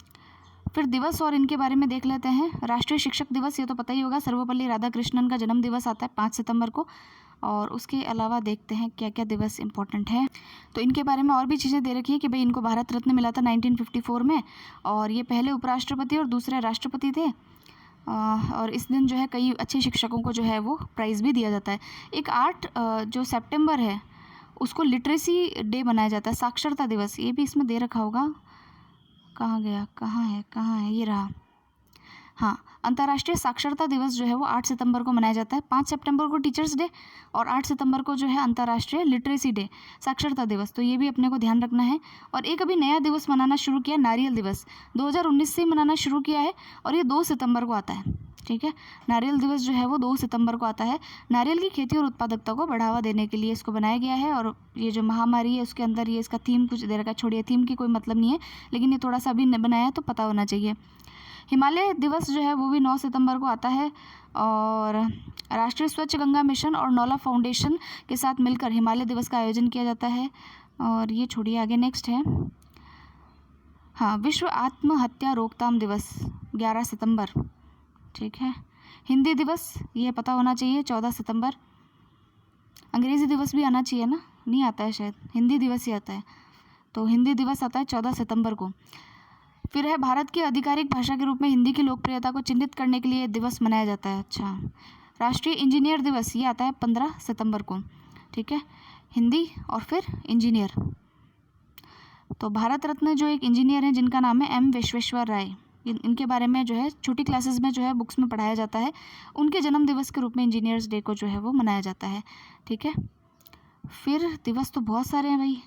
फिर दिवस और इनके बारे में देख लेते हैं। राष्ट्रीय शिक्षक दिवस, ये तो पता ही होगा, सर्वपल्ली राधाकृष्णन का जन्म दिवस आता है 5 सितंबर को। और उसके अलावा देखते हैं क्या क्या दिवस इंपॉर्टेंट है। तो इनके बारे में और भी चीज़ें दे रखी है कि भाई इनको भारत रत्न मिला था 1954 में, और ये पहले उपराष्ट्रपति और दूसरे राष्ट्रपति थे। और इस दिन जो है कई अच्छे शिक्षकों को जो है वो प्राइज़ भी दिया जाता है। एक 8 जो सितंबर है उसको लिटरेसी डे मनाया जाता है, साक्षरता दिवस, ये भी इसमें दे रखा होगा, कहाँ गया, कहाँ है, ये रहा, हाँ। अंतर्राष्ट्रीय साक्षरता दिवस जो है वो 8 सितंबर को मनाया जाता है। 5 सितंबर को टीचर्स डे, और 8 सितंबर को जो है अंतर्राष्ट्रीय लिटरेसी डे, साक्षरता दिवस, तो ये भी अपने को ध्यान रखना है। और एक अभी नया दिवस मनाना शुरू किया, नारियल दिवस, 2019 से मनाना शुरू किया है, और ये 2 सितंबर को आता है, ठीक है। नारियल दिवस जो है वो 2 सितंबर को आता है। नारियल की खेती और उत्पादकता को बढ़ावा देने के लिए इसको बनाया गया है। और ये जो महामारी है उसके अंदर ये इसका थीम कुछ दे रखा है, छोड़िए थीम की कोई मतलब नहीं है, लेकिन ये थोड़ा सा अभी बनाया तो पता होना चाहिए। हिमालय दिवस जो है वो भी 9 सितंबर को आता है। और राष्ट्रीय स्वच्छ गंगा मिशन और नौला फाउंडेशन के साथ मिलकर हिमालय दिवस का आयोजन किया जाता है। और ये छोड़िए, आगे नेक्स्ट है, हाँ, विश्व आत्महत्या रोकथाम दिवस 11 सितंबर, ठीक है। हिंदी दिवस ये पता होना चाहिए 14 सितंबर। अंग्रेज़ी दिवस भी आना चाहिए ना, नहीं आता है शायद, हिंदी दिवस ही आता है। तो हिंदी दिवस आता है 14 सितंबर को। फिर है भारत की आधिकारिक भाषा के रूप में हिंदी की लोकप्रियता को चिन्हित करने के लिए दिवस मनाया जाता है। अच्छा, राष्ट्रीय इंजीनियर दिवस ये आता है 15 सितंबर को। ठीक है, हिंदी और फिर इंजीनियर। तो भारत रत्न जो एक इंजीनियर हैं जिनका नाम है एम विश्वेश्वर राय, इनके बारे में जो है छोटी क्लासेस में जो है बुक्स में पढ़ाया जाता है। उनके जन्म दिवस के रूप में इंजीनियर्स डे को जो है वो मनाया जाता है। ठीक है, फिर दिवस तो बहुत सारे हैं भाई।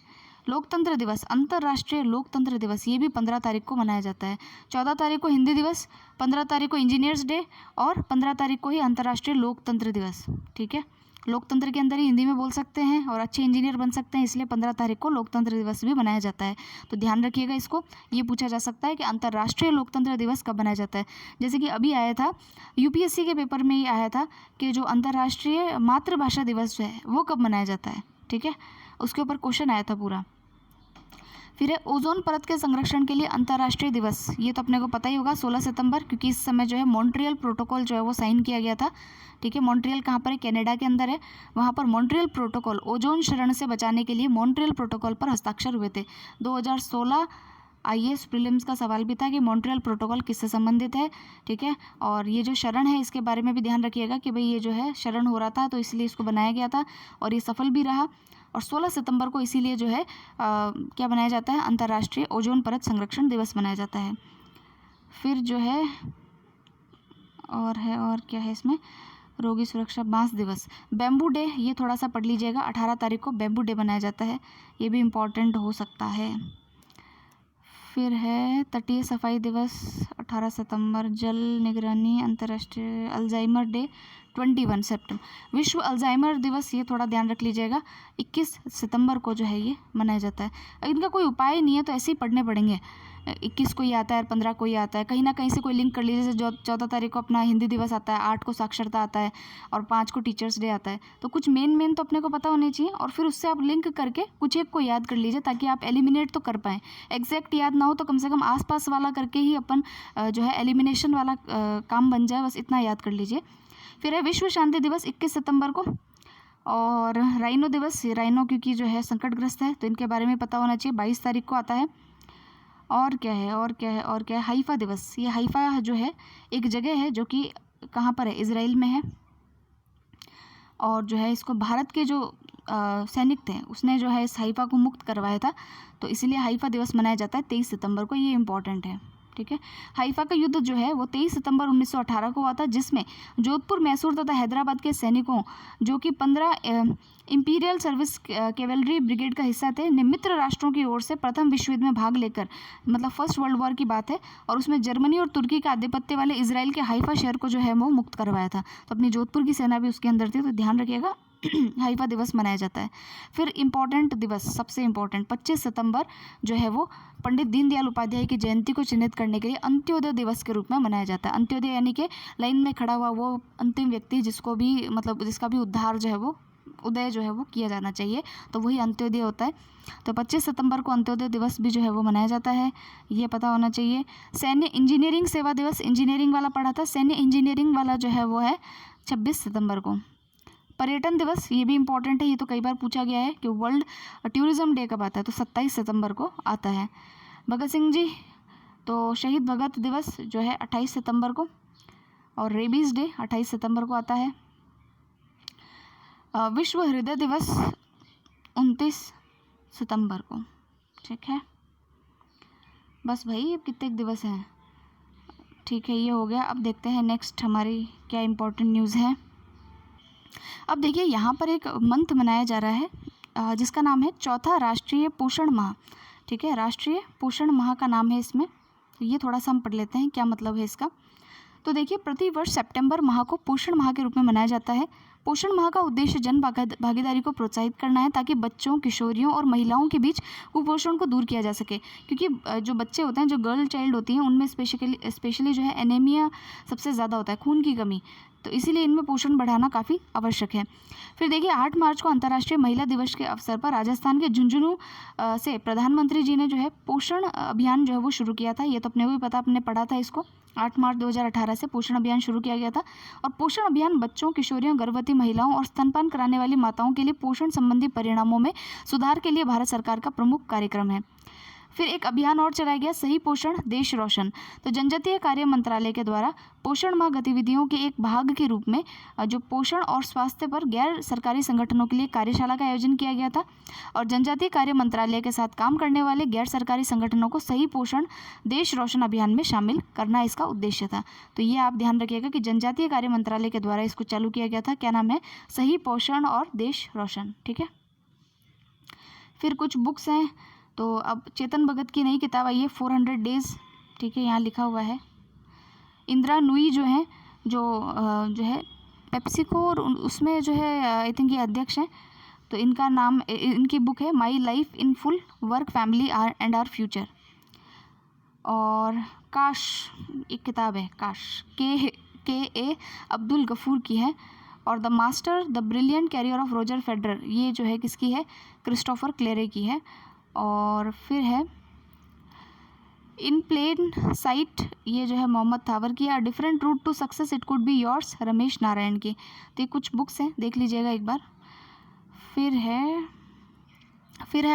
लोकतंत्र दिवस, अंतर्राष्ट्रीय लोकतंत्र दिवस, ये भी 15 तारीख को मनाया जाता है। 14 तारीख को हिंदी दिवस, 15 तारीख को इंजीनियर्स डे और 15 तारीख को ही अंतर्राष्ट्रीय लोकतंत्र दिवस। ठीक है, लोकतंत्र के अंदर ही हिंदी में बोल सकते हैं और अच्छे इंजीनियर बन सकते हैं, इसलिए 15 तारीख को लोकतंत्र दिवस भी मनाया जाता है। तो ध्यान रखिएगा इसको। ये पूछा जा सकता है कि अंतर्राष्ट्रीय लोकतंत्र दिवस कब मनाया जाता है। जैसे कि अभी आया था यूपीएससी के पेपर में, ही आया था कि जो अंतर्राष्ट्रीय मातृभाषा दिवस है वो कब मनाया जाता है। ठीक है, उसके ऊपर क्वेश्चन आया था पूरा। फिर है ओजोन परत के संरक्षण के लिए अंतर्राष्ट्रीय दिवस, ये तो अपने को पता ही होगा 16 सितंबर, क्योंकि इस समय जो है मॉन्ट्रियल प्रोटोकॉल जो है वो साइन किया गया था। ठीक है, मॉन्ट्रियल कहाँ पर है, कनाडा के अंदर है। वहाँ पर मॉन्ट्रियल प्रोटोकॉल, ओजोन क्षरण से बचाने के लिए मॉन्ट्रियल प्रोटोकॉल पर हस्ताक्षर हुए थे। 2016 आईएएस प्रीलिम्स का सवाल भी था कि मॉन्ट्रियल प्रोटोकॉल किससे संबंधित है। ठीक है, और ये जो शरण है इसके बारे में भी ध्यान रखिएगा कि भाई ये जो है शरण हो रहा था तो इसलिए इसको बनाया गया था और ये सफल भी रहा। और 16 सितंबर को इसीलिए जो है क्या बनाया जाता है, अंतर्राष्ट्रीय ओजोन परत संरक्षण दिवस मनाया जाता है। फिर जो है और क्या है इसमें, रोगी सुरक्षा बांस दिवस, बैम्बू डे, ये थोड़ा सा पढ़ लीजिएगा। 18 तारीख को बैम्बू डे मनाया जाता है, ये भी इम्पॉर्टेंट हो सकता है। फिर है तटीय सफाई दिवस 18 सितंबर, जल निगरानी, अंतर्राष्ट्रीय अल्जाइमर डे 21 सितंबर, विश्व अल्जाइमर दिवस, ये थोड़ा ध्यान रख लीजिएगा, 21 सितंबर को जो है ये मनाया जाता है। इनका कोई उपाय नहीं है तो ऐसे ही पढ़ने पड़ेंगे। 21 को ही आता है और 15 को ही आता है, कहीं ना कहीं से कोई लिंक कर लीजिए। जैसे 14 तारीख को अपना हिंदी दिवस आता है, 8 को साक्षरता आता है और 5 को टीचर्स डे आता है। तो कुछ मेन तो अपने को पता होने चाहिए और फिर उससे आप लिंक करके कुछ एक को याद कर लीजिए ताकि आप एलिमिनेट तो कर पाएँ। एग्जैक्ट याद ना हो तो कम से कम आसपास वाला करके ही अपन जो है एलिमिनेशन वाला काम बन जाए, बस इतना याद कर लीजिए। फिर है विश्व शांति दिवस 21 सितंबर को, और राइनो दिवस, राइनो क्योंकि जो है संकटग्रस्त है तो इनके बारे में पता होना चाहिए, 22 तारीख को आता है। और क्या है, हाइफा दिवस, ये हाइफा जो है एक जगह है जो कि कहाँ पर है, इजराइल में है। और जो है इसको भारत के जो सैनिक थे उसने जो है इस हाइफा को मुक्त करवाया था, तो इसीलिए हाइफा दिवस मनाया जाता है 23 सितंबर को, ये इम्पॉर्टेंट है। ठीक है, हाइफा का युद्ध जो है वो 23 सितंबर 1918 को हुआ था, जिसमें जोधपुर, मैसूर तथा हैदराबाद के सैनिकों जो कि 15 इंपीरियल सर्विस कैवेलरी ब्रिगेड का हिस्सा थे ने मित्र राष्ट्रों की ओर से प्रथम विश्व युद्ध में भाग लेकर, मतलब फर्स्ट वर्ल्ड वॉर की बात है, और उसमें जर्मनी और तुर्की का आधिपत्य वाले इजराइल के हाइफा शहर को जो है वो मुक्त करवाया था। तो अपनी जोधपुर की सेना भी उसके अंदर थी, तो ध्यान रखिएगा हाइफा दिवस मनाया जाता है। फिर इम्पॉर्टेंट दिवस, सबसे इम्पॉर्टेंट 25 सितंबर जो है वो पंडित दीनदयाल उपाध्याय की जयंती को चिन्हित करने के लिए अंत्योदय दिवस के रूप में मनाया जाता है। अंत्योदय यानी कि लाइन में खड़ा हुआ वो अंतिम व्यक्ति जिसको भी मतलब जिसका भी उद्धार जो है वो उदय जो है वो किया जाना चाहिए, तो वही अंत्योदय होता है। तो 25 सितंबर को अंत्योदय दिवस भी जो है वो मनाया जाता है, ये पता होना चाहिए। सैन्य इंजीनियरिंग सेवा दिवस, इंजीनियरिंग वाला पढ़ा था, सैन्य इंजीनियरिंग वाला जो है वो है 26 सितंबर को। पर्यटन दिवस, ये भी इम्पॉर्टेंट है, ये तो कई बार पूछा गया है कि वर्ल्ड टूरिज्म डे कब आता है, तो 27 सितंबर को आता है। भगत सिंह जी, तो शहीद भगत दिवस जो है 28 सितंबर को, और रेबीज़ डे 28 सितंबर को आता है। विश्व हृदय दिवस 29 सितंबर को। ठीक है, बस भाई अब कितने दिवस हैं। ठीक है, ये हो गया। अब देखते हैं नेक्स्ट हमारी क्या इम्पोर्टेंट न्यूज़ है। अब देखिए यहाँ पर एक मंथ मनाया जा रहा है जिसका नाम है चौथा राष्ट्रीय पोषण माह। ठीक है, राष्ट्रीय पोषण माह का नाम है इसमें, तो ये थोड़ा सा हम पढ़ लेते हैं क्या मतलब है इसका। तो देखिए, प्रतिवर्ष सितंबर माह को पोषण माह के रूप में मनाया जाता है। पोषण माह का उद्देश्य जन भागीदारी को प्रोत्साहित करना है ताकि बच्चों, किशोरियों और महिलाओं के बीच कुपोषण को दूर किया जा सके, क्योंकि जो बच्चे होते हैं, जो गर्ल चाइल्ड होती हैं, उनमें स्पेशली जो है एनीमिया सबसे ज़्यादा होता है, खून की कमी, तो इसीलिए इनमें पोषण बढ़ाना काफ़ी आवश्यक है। फिर देखिए 8 मार्च को अंतर्राष्ट्रीय महिला दिवस के अवसर पर राजस्थान के झुंझुनू से प्रधानमंत्री जी ने जो है पोषण अभियान जो है वो शुरू किया था। ये तो अपने को भी पता, अपने पढ़ा था इसको। 8 मार्च 2018 से पोषण अभियान शुरू किया गया था। और पोषण अभियान बच्चों, किशोरियों, गर्भवती महिलाओं और स्तनपान कराने वाली माताओं के लिए पोषण संबंधी परिणामों में सुधार के लिए भारत सरकार का प्रमुख कार्यक्रम है। फिर एक अभियान और चलाया गया, सही पोषण देश रोशन। तो जनजातीय कार्य मंत्रालय के द्वारा पोषण माह गतिविधियों के एक भाग के रूप में जो पोषण और स्वास्थ्य पर गैर सरकारी संगठनों के लिए कार्यशाला का आयोजन किया गया था। और जनजातीय कार्य मंत्रालय के साथ काम करने वाले गैर सरकारी संगठनों को सही पोषण देश रोशन अभियान में शामिल करना इसका उद्देश्य था। तो ये आप ध्यान रखिएगा कि जनजातीय कार्य मंत्रालय के द्वारा इसको चालू किया गया था। क्या नाम है? सही पोषण और देश रोशन। ठीक है। फिर कुछ बुक्स हैं। तो अब चेतन भगत की नई किताब आई है 400 डेज। ठीक है, यहाँ लिखा हुआ है। इंदिरा नुई जो है जो है पेप्सिको और उसमें जो है आई थिंक ये अध्यक्ष हैं। तो इनका नाम, इनकी बुक है my life in full, work, family and our future. और काश एक किताब है, काश के ए अब्दुल गफूर की है। और the master the brilliant carrier of Roger Federer, ये जो है किसकी है? क्रिस्टोफर क्लेरे की है। और फिर है इन प्लेन साइट, ये जो है मोहम्मद थावर की है। Different route to success it could be yours, Ramesh Narayan की। तो ये कुछ बुक्स हैं, देख लीजिएगा एक बार। फिर है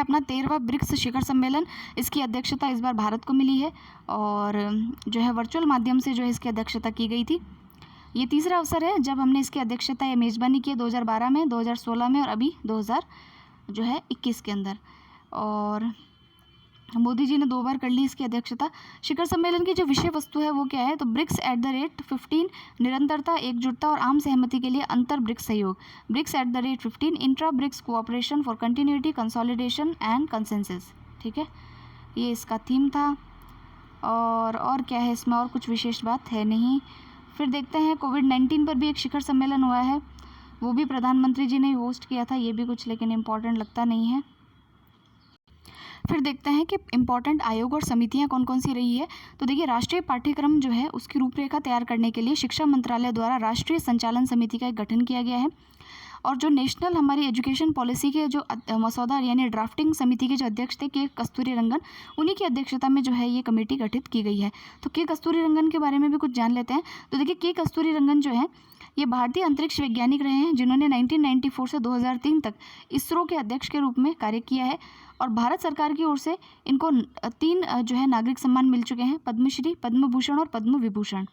अपना 13वां ब्रिक्स शिखर सम्मेलन। इसकी अध्यक्षता इस बार भारत को मिली है और जो है वर्चुअल माध्यम से जो है इसकी अध्यक्षता की गई थी। ये तीसरा अवसर है जब हमने इसकी अध्यक्षता या मेज़बानी की है, 2012 में, 2016 में और अभी 2021 के अंदर। और मोदी जी ने 2 बार कर ली इसकी अध्यक्षता। शिखर सम्मेलन की जो विषय वस्तु है वो क्या है? तो ब्रिक्स एट द रेट 15, निरंतरता, एकजुटता और आम सहमति के लिए अंतर ब्रिक्स सहयोग। BRICS at the rate 15, intra BRICS cooperation for continuity, consolidation and consensus. ठीक है, ये इसका थीम था। और क्या है इसमें? और कुछ विशेष बात है नहीं। फिर देखते हैं कोविड-19 पर भी एक शिखर सम्मेलन हुआ है, वो भी प्रधानमंत्री जी ने होस्ट किया था। ये भी कुछ लेकिन इम्पोर्टेंट लगता नहीं है। फिर देखते हैं कि इम्पॉर्टेंट आयोग और समितियां कौन कौन सी रही है। तो देखिए, राष्ट्रीय पाठ्यक्रम जो है उसकी रूपरेखा तैयार करने के लिए शिक्षा मंत्रालय द्वारा राष्ट्रीय संचालन समिति का एक गठन किया गया है। और जो नेशनल हमारी एजुकेशन पॉलिसी के जो मसौदा यानी ड्राफ्टिंग समिति के जो अध्यक्ष थे के कस्तूरी रंगन, उन्हीं की अध्यक्षता में जो है ये कमेटी गठित की गई है। तो के कस्तूरी रंगन के बारे में भी कुछ जान लेते हैं। तो देखिए, के कस्तूरी रंगन जो है ये भारतीय अंतरिक्ष वैज्ञानिक रहे हैं जिन्होंने 1994 से 2003 तक इसरो के अध्यक्ष के रूप में कार्य किया है। और भारत सरकार की ओर से इनको 3 जो है नागरिक सम्मान मिल चुके हैं, पद्मश्री, पद्म भूषण और पद्म विभूषण।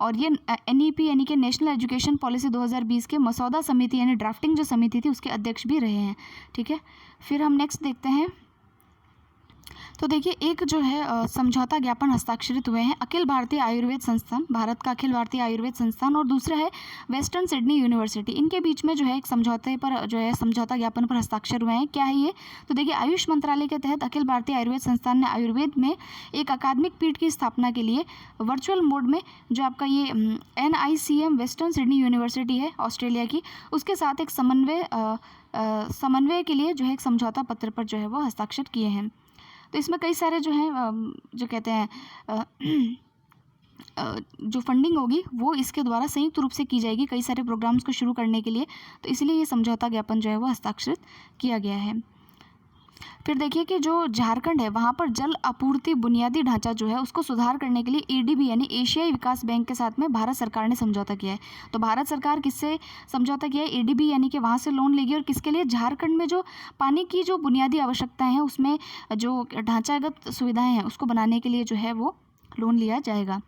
और ये NEP यानी कि नेशनल एजुकेशन पॉलिसी 2020 के मसौदा समिति यानी ड्राफ्टिंग जो समिति थी उसके अध्यक्ष भी रहे हैं। ठीक है, फिर हम नेक्स्ट देखते हैं। तो देखिए, एक जो है समझौता ज्ञापन हस्ताक्षरित हुए हैं अखिल भारतीय आयुर्वेद संस्थान, भारत का अखिल भारतीय आयुर्वेद संस्थान, और दूसरा है वेस्टर्न सिडनी यूनिवर्सिटी। इनके बीच में जो है एक समझौते पर जो है समझौता ज्ञापन पर हस्ताक्षर हुए हैं। क्या है ये? तो देखिए, आयुष मंत्रालय के तहत अखिल भारतीय आयुर्वेद संस्थान ने आयुर्वेद में एक अकादमिक पीठ की स्थापना के लिए वर्चुअल मोड में जो आपका ये NICM वेस्टर्न सिडनी यूनिवर्सिटी है ऑस्ट्रेलिया की, उसके साथ एक समन्वय के लिए जो है एक समझौता पत्र पर जो है वो हस्ताक्षर किए हैं। तो इसमें कई सारे जो हैं जो कहते हैं जो फंडिंग होगी वो इसके द्वारा संयुक्त रूप से की जाएगी कई सारे प्रोग्राम्स को शुरू करने के लिए। तो इसलिए ये समझौता ज्ञापन जो है वो हस्ताक्षरित किया गया है। फिर देखिए कि जो झारखंड है वहाँ पर जल आपूर्ति बुनियादी ढांचा जो है उसको सुधार करने के लिए ADB यानी एशियाई विकास बैंक के साथ में भारत सरकार ने समझौता किया है। तो भारत सरकार किससे समझौता किया है? ADB यानी कि वहाँ से लोन लेगी और किसके लिए? झारखंड में जो पानी की जो बुनियादी आवश्यकताएं हैं उसमें जो ढांचागत सुविधाएं हैं उसको बनाने के लिए जो है वो लोन लिया जाएगा।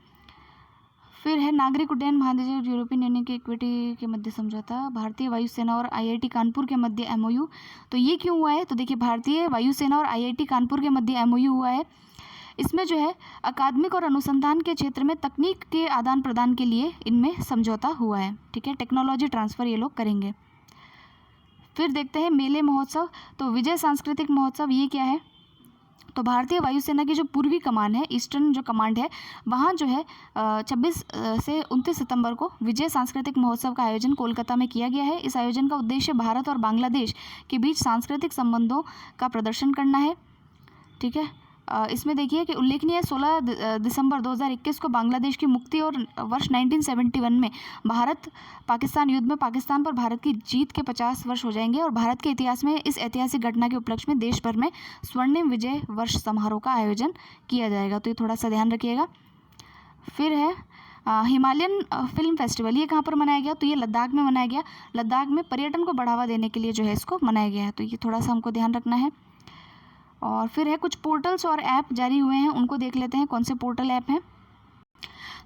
फिर है नागरिक उड्डयन महानिदेश और यूरोपियन यूनियन के इक्विटी के मध्य समझौता, भारतीय वायुसेना और IIT कानपुर के मध्य MOU। तो ये क्यों हुआ है? तो देखिए, भारतीय वायुसेना और IIT कानपुर के मध्य MOU हुआ है। इसमें जो है अकादमिक और अनुसंधान के क्षेत्र में तकनीक के आदान प्रदान के लिए इनमें समझौता हुआ है। ठीक है, टेक्नोलॉजी ट्रांसफ़र ये लोग करेंगे। फिर देखते हैं मेले महोत्सव। तो विजय सांस्कृतिक महोत्सव ये क्या है? तो भारतीय वायुसेना की जो पूर्वी कमान है, ईस्टर्न जो कमांड है, वहाँ जो है 26 से 29 सितंबर को विजय सांस्कृतिक महोत्सव का आयोजन कोलकाता में किया गया है। इस आयोजन का उद्देश्य भारत और बांग्लादेश के बीच सांस्कृतिक संबंधों का प्रदर्शन करना है। ठीक है, इसमें देखिए कि उल्लेखनीय 16 दिसंबर 2021 को बांग्लादेश की मुक्ति और वर्ष 1971 में भारत पाकिस्तान युद्ध में पाकिस्तान पर भारत की जीत के 50 वर्ष हो जाएंगे। और भारत के इतिहास में इस ऐतिहासिक घटना के उपलक्ष्य में देश भर में स्वर्णिम विजय वर्ष समारोह का आयोजन किया जाएगा। तो ये थोड़ा सा ध्यान रखिएगा। फिर है हिमालयन फिल्म फेस्टिवल, ये कहाँ पर मनाया गया? तो ये लद्दाख में मनाया गया। लद्दाख में पर्यटन को बढ़ावा देने के लिए जो है इसको मनाया गया है, तो ये थोड़ा सा हमको ध्यान रखना है। और फिर है कुछ पोर्टल्स और ऐप जारी हुए हैं, उनको देख लेते हैं कौन से पोर्टल ऐप हैं।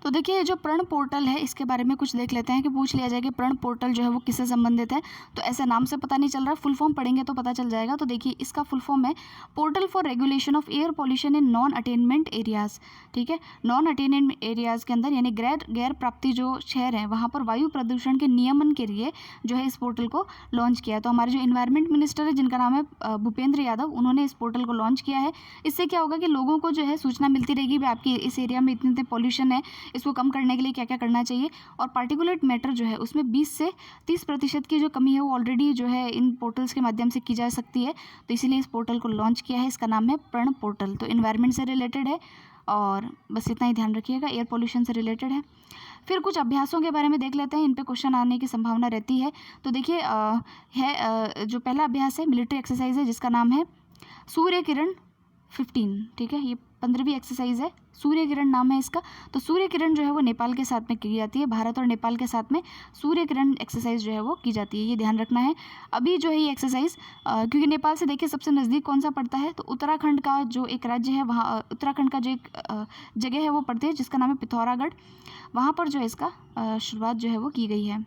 तो देखिए ये जो प्रण पोर्टल है इसके बारे में कुछ देख लेते हैं कि पूछ लिया जाए कि प्रण पोर्टल जो है वो किससे संबंधित है। तो ऐसे नाम से पता नहीं चल रहा, फुल फॉर्म पढ़ेंगे तो पता चल जाएगा। तो देखिए इसका फुल फॉर्म है portal for regulation of air pollution in non attainment areas. ठीक है, नॉन अटेनमेंट एरियाज़ के अंदर यानी गैर प्राप्ति जो शहर हैं वहाँ पर वायु प्रदूषण के नियमन के लिए जो है इस पोर्टल को लॉन्च किया है। तो हमारे जो इन्वायरमेंट मिनिस्टर है जिनका नाम है भूपेंद्र यादव, उन्होंने इस पोर्टल को लॉन्च किया है। इससे क्या होगा कि लोगों को जो है सूचना मिलती रहेगी भी आपकी इस एरिया में इतने पॉल्यूशन है, इसको कम करने के लिए क्या क्या करना चाहिए। और पार्टिकुलेट मैटर जो है उसमें 20 से 30% की जो कमी है वो ऑलरेडी जो है इन पोर्टल्स के माध्यम से की जा सकती है। तो इसीलिए इस पोर्टल को लॉन्च किया है, इसका नाम है प्रण पोर्टल। तो इन्वायरमेंट से रिलेटेड है और बस इतना ही ध्यान रखिएगा, एयर पोल्यूशन से रिलेटेड है। फिर कुछ अभ्यासों के बारे में देख लेते हैं, इन पे क्वेश्चन आने की संभावना रहती है। तो देखिए जो पहला अभ्यास है मिलिट्री एक्सरसाइज है जिसका नाम है सूर्य किरण 15। ठीक है, ये 15वीं एक्सरसाइज है, सूर्य किरण नाम है इसका। तो सूर्य किरण जो है वो नेपाल के साथ में की जाती है, भारत और नेपाल के साथ में सूर्य किरण एक्सरसाइज जो है वो की जाती है, ये ध्यान रखना है। अभी जो है ये एक्सरसाइज क्योंकि नेपाल से देखिए सबसे नज़दीक कौन सा पड़ता है, तो उत्तराखंड का जो एक राज्य है वहाँ उत्तराखंड का जो एक जगह है वो पड़ती है जिसका नाम है पिथौरागढ़, वहाँ पर जो है इसका शुरुआत जो है वो की गई है।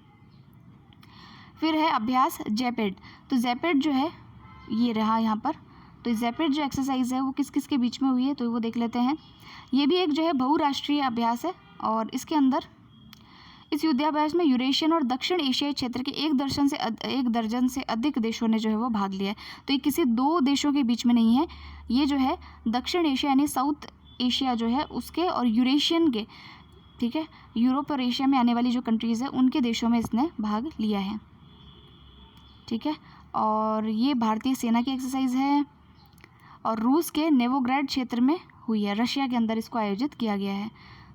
फिर है अभ्यास जैपेड। तो जैपेड जो है ये रहा यहाँ पर। तो जैपेड जो एक्सरसाइज है वो किस किस के बीच में हुई है तो वो देख लेते हैं। ये भी एक जो है बहुराष्ट्रीय अभ्यास है और इसके अंदर इस युद्धाभ्यास में यूरेशियन और दक्षिण एशियाई क्षेत्र के एक दर्जन से अधिक देशों ने जो है वो भाग लिया है। तो ये किसी दो देशों के बीच में नहीं है, ये जो है दक्षिण एशिया यानी साउथ एशिया जो है उसके और यूरेशियन के, ठीक है, यूरोप और एशिया में आने वाली जो कंट्रीज़ है उनके देशों में इसने भाग लिया है। ठीक है, और ये भारतीय सेना की एक्सरसाइज है और रूस के नेवोग्राड क्षेत्र में हुई है, रशिया के अंदर इसको आयोजित किया गया है।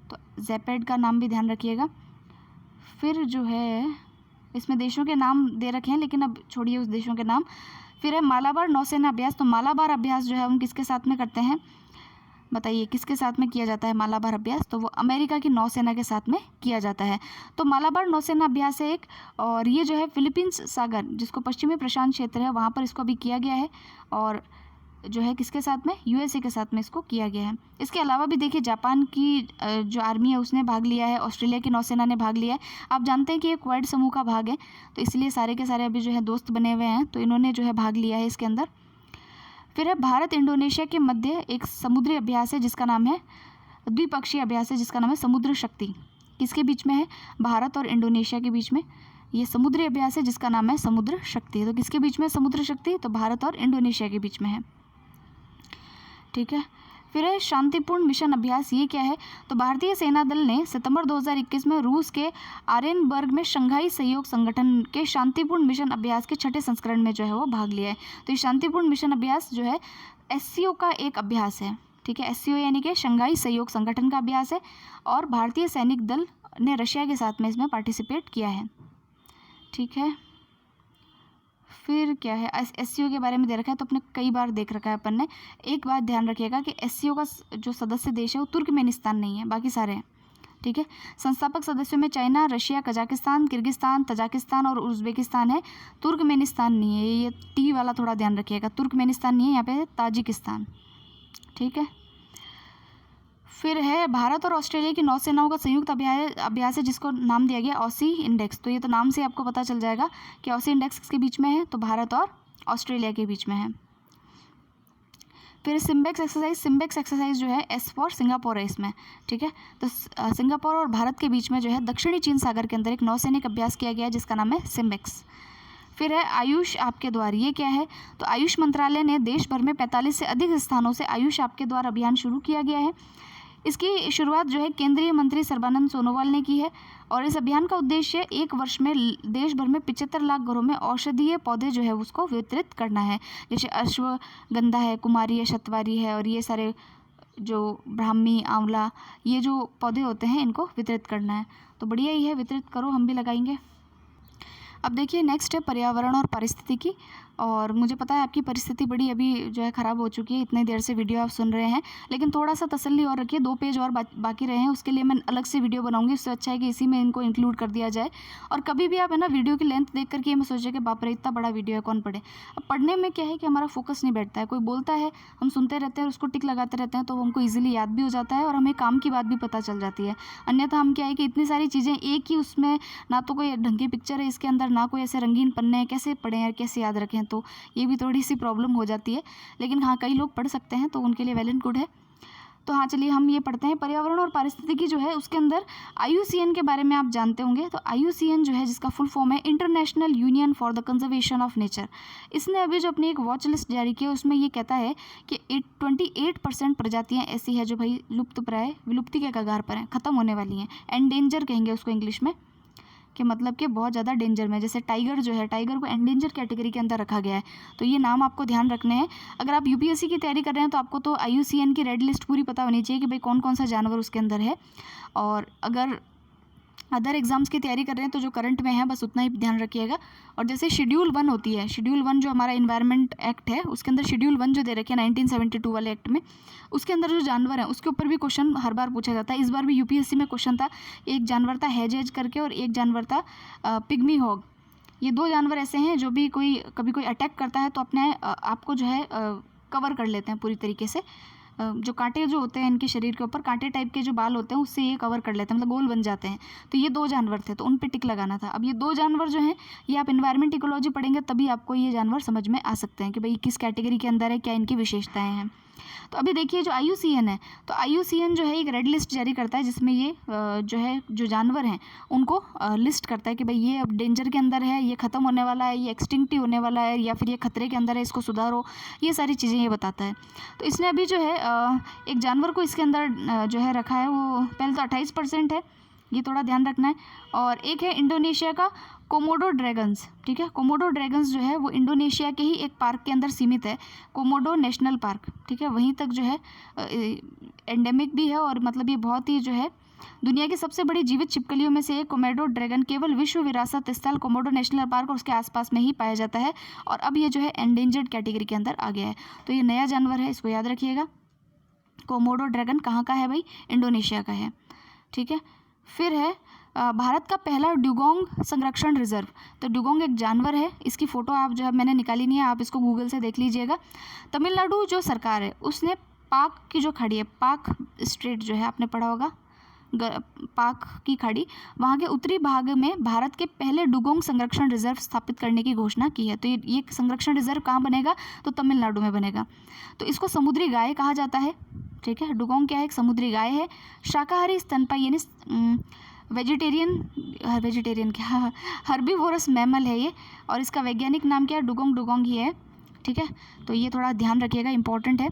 तो जैपेड का नाम भी ध्यान रखिएगा। फिर जो है इसमें देशों के नाम दे रखे हैं लेकिन अब छोड़िए उस देशों के नाम। फिर है मालाबार नौसेना अभ्यास। तो मालाबार अभ्यास जो है हम किसके साथ में करते हैं, बताइए किसके साथ में किया जाता है मालाबार अभ्यास? तो वो अमेरिका की नौसेना के साथ में किया जाता है। तो मालाबार नौसेना अभ्यास है एक, और ये जो है फिलीपींस सागर जिसको पश्चिमी प्रशांत क्षेत्र है वहाँ पर इसको अभी किया गया है और जो है किसके साथ में, यूएसए के साथ में इसको किया गया है। इसके अलावा भी देखिए जापान की जो आर्मी है उसने भाग लिया है, ऑस्ट्रेलिया की नौसेना ने भाग लिया है। आप जानते हैं कि ये क्वाड समूह का भाग है तो इसलिए सारे के सारे अभी जो है दोस्त बने हुए हैं, तो इन्होंने जो है भाग लिया है इसके अंदर। फिर है भारत इंडोनेशिया के मध्य एक समुद्री अभ्यास है जिसका नाम है द्विपक्षीय अभ्यास है जिसका नाम है समुद्र शक्ति। किसके बीच में है, भारत और इंडोनेशिया के बीच में ये समुद्री अभ्यास है जिसका नाम है समुद्र शक्ति। तो किसके बीच में समुद्र शक्ति, तो भारत और इंडोनेशिया के बीच में है। ठीक है, फिर है शांतिपूर्ण मिशन अभ्यास। ये क्या है, तो भारतीय सेना दल ने सितंबर 2021 में रूस के आरेनबर्ग में शंघाई सहयोग संगठन के शांतिपूर्ण मिशन अभ्यास के 6ठे संस्करण में जो है वो भाग लिया है। तो ये शांतिपूर्ण मिशन अभ्यास जो है एससीओ का एक अभ्यास है। ठीक है, एससीओ यानी कि शंघाई सहयोग संगठन का अभ्यास है और भारतीय सैनिक दल ने रशिया के साथ में इसमें पार्टिसिपेट किया है। ठीक है, फिर क्या है, एससीओ के बारे में दे रखा है तो अपने कई बार देख रखा है अपन ने। एक बात ध्यान रखिएगा कि एससीओ का जो सदस्य देश है वो तुर्कमेनिस्तान नहीं है, बाकी सारे हैं। ठीक है, संस्थापक सदस्यों में China, Russia, Kazakhstan, Kyrgyzstan, Tajikistan और उज्बेकिस्तान है, तुर्कमेनिस्तान नहीं है। ये टी वाला थोड़ा ध्यान रखिएगा, तुर्कमेनिस्तान नहीं है, यहाँ पे ताजिकिस्तान। ठीक है, फिर है भारत और ऑस्ट्रेलिया की नौसेनाओं का संयुक्त अभ्यास है जिसको नाम दिया गया ऑसी इंडेक्स। तो ये तो नाम से आपको पता चल जाएगा कि ऑसी इंडेक्स किसके बीच में है, तो भारत और ऑस्ट्रेलिया के बीच में है। फिर सिम्बेक्स एक्सरसाइज जो है एस फॉर सिंगापुर है इसमें। ठीक है, तो सिंगापुर और भारत के बीच में जो है दक्षिणी चीन सागर के अंदर एक नौसैनिक अभ्यास किया गया है जिसका नाम है सिम्बेक्स। फिर है आयुष आपके द्वार। ये क्या है, तो आयुष मंत्रालय ने देश भर में 45 से अधिक स्थानों से आयुष आपके द्वार अभियान शुरू किया गया है। इसकी शुरुआत जो है केंद्रीय मंत्री सर्बानंद सोनोवाल ने की है और इस अभियान का उद्देश्य एक वर्ष में देश भर में 75 लाख घरों में औषधीय पौधे जो है उसको वितरित करना है। जैसे अश्वगंधा है, कुमारी है, शतवारी है और ये सारे जो ब्राह्मी, आंवला, ये जो पौधे होते हैं इनको वितरित करना है। तो बढ़िया ही है, वितरित करो, हम भी लगाएंगे। अब देखिए नेक्स्ट है पर्यावरण और पारिस्थितिकी। और मुझे पता है आपकी परिस्थिति बड़ी अभी जो है ख़राब हो चुकी है, इतनी देर से वीडियो आप सुन रहे हैं, लेकिन थोड़ा सा तसल्ली और रखिए, 2 पेज और बाकी रहे हैं, उसके लिए मैं अलग से वीडियो बनाऊंगी। उससे अच्छा है कि इसी में इनको इंक्लूड कर दिया जाए। और कभी भी आप है ना वीडियो की लेंथ देख करके मैं सोचा कि बाप रे इतना बड़ा वीडियो है, कौन पढ़े। अब पढ़ने में क्या है कि हमारा फोकस नहीं बैठता है, कोई बोलता है हम सुनते रहते हैं, उसको टिक लगाते रहते हैं, तो हमको ईजिली याद भी हो जाता है और हमें काम की बात भी पता चल जाती है। अन्यथा हम क्या है कि इतनी सारी चीज़ें एक ही उसमें, ना तो कोई ढंग की पिक्चर है इसके अंदर, ना कोई ऐसे रंगीन पन्ने हैं, कैसे पढ़ें और कैसे याद रखें, तो ये भी थोड़ी सी प्रॉब्लम हो जाती है। लेकिन हाँ, कई लोग पढ़ सकते हैं तो उनके लिए वेल एंड गुड है। तो हाँ, चलिए हम ये पढ़ते हैं। पर्यावरण और पारिस्थितिकी जो है उसके अंदर IUCN के बारे में आप जानते होंगे। तो IUCN जो है, जिसका फुल फॉर्म है international union for the conservation of nature, इसने अभी जो अपनी एक वॉच लिस्ट जारी की है उसमें ये कहता है कि 28% प्रजातियाँ ऐसी है जो भाई लुप्तप्राय, विलुप्ति के कगार पर हैं, ख़त्म होने वाली हैं। एंडेंजर कहेंगे उसको इंग्लिश में, कि मतलब कि बहुत ज़्यादा डेंजर में। जैसे टाइगर जो है, टाइगर को एंडेंजर कैटेगरी के अंदर रखा गया है। तो ये नाम आपको ध्यान रखने हैं। अगर आप UPSC की तैयारी कर रहे हैं तो आपको तो IUCN की रेड लिस्ट पूरी पता होनी चाहिए कि भाई कौन कौन सा जानवर उसके अंदर है। और अगर अदर एग्जाम्स की तैयारी कर रहे हैं तो जो करंट में है बस उतना ही ध्यान रखिएगा। और जैसे शेड्यूल 1 होती है, शेड्यूल 1 जो हमारा इन्वायरमेंट एक्ट है उसके अंदर शेड्यूल 1 जो दे रखे हैं 1972 वाले एक्ट में, उसके अंदर जो जानवर हैं उसके ऊपर भी क्वेश्चन हर बार पूछा जाता है। इस बार भी UPSC में क्वेश्चन था, एक जानवर था हेजेज करके और एक जानवर था पिग्मी हॉग। ये 2 जानवर ऐसे हैं जो भी कभी कोई अटैक करता है तो अपने आपको जो है कवर कर लेते हैं पूरी तरीके से। जो कांटे जो होते हैं इनके शरीर के ऊपर, कांटे टाइप के जो बाल होते हैं उससे ये कवर कर लेते हैं, मतलब गोल बन जाते हैं। तो ये 2 जानवर थे, तो उन पे टिक लगाना था। अब ये 2 जानवर जो हैं ये आप इन्वायरमेंट इकोलॉजी पढ़ेंगे तभी आपको ये जानवर समझ में आ सकते हैं कि भाई किस कैटेगरी के अंदर है, क्या इनकी विशेषताएं हैं। तो अभी देखिए जो IUCN है, तो IUCN जो है एक रेड लिस्ट जारी करता है जिसमें ये जो है जो जानवर हैं उनको लिस्ट करता है कि भाई ये अब डेंजर के अंदर है, ये ख़त्म होने वाला है, ये एक्सटिंक्ट होने वाला है, या फिर ये खतरे के अंदर है, इसको सुधारो, ये सारी चीज़ें ये बताता है। तो इसने अभी जो है एक जानवर को इसके अंदर जो है रखा है, वो पहले तो 28% है, ये थोड़ा ध्यान रखना है। और एक है इंडोनेशिया का कोमोडो ड्रैगन्स, ठीक है। कोमोडो ड्रैगन्स जो है वो इंडोनेशिया के ही एक पार्क के अंदर सीमित है, कोमोडो नेशनल पार्क, ठीक है। वहीं तक जो है एंडेमिक भी है और मतलब ये बहुत ही जो है दुनिया की सबसे बड़ी जीवित छिपकलियों में से एक कोमोडो ड्रैगन केवल विश्व विरासत स्थल कोमोडो नेशनल पार्क और उसके आसपास में ही पाया जाता है और अब ये जो है एंडेंजर्ड कैटेगरी के अंदर आ गया है। तो ये नया जानवर है, इसको याद रखिएगा। कोमोडो ड्रैगन कहाँ का है भाई? इंडोनेशिया का है, ठीक है। फिर है भारत का पहला ड्यूगोंग संरक्षण रिजर्व। तो ड्यूगोंग एक जानवर है, इसकी फ़ोटो आप जो है मैंने निकाली नहीं है, आप इसको गूगल से देख लीजिएगा। तमिलनाडु जो सरकार है उसने पाक की जो खाड़ी है, पाक स्ट्रेट जो है आपने पढ़ा होगा, पाक की खाड़ी, वहाँ के उत्तरी भाग में भारत के पहले डुगोंग संरक्षण रिजर्व स्थापित करने की घोषणा की है। तो ये संरक्षण रिजर्व कहाँ बनेगा? तो तमिलनाडु में बनेगा। तो इसको समुद्री गाय कहा जाता है, ठीक है। डुगोंग क्या है? एक समुद्री गाय है, शाकाहारी स्तनपायी यानी वेजिटेरियन क्या हर्बीवोरस मैमल है ये, और इसका वैज्ञानिक नाम क्या है? डुगोंग डुगोंग ही है, ठीक है। तो ये थोड़ा ध्यान रखिएगा, इंपॉर्टेंट है।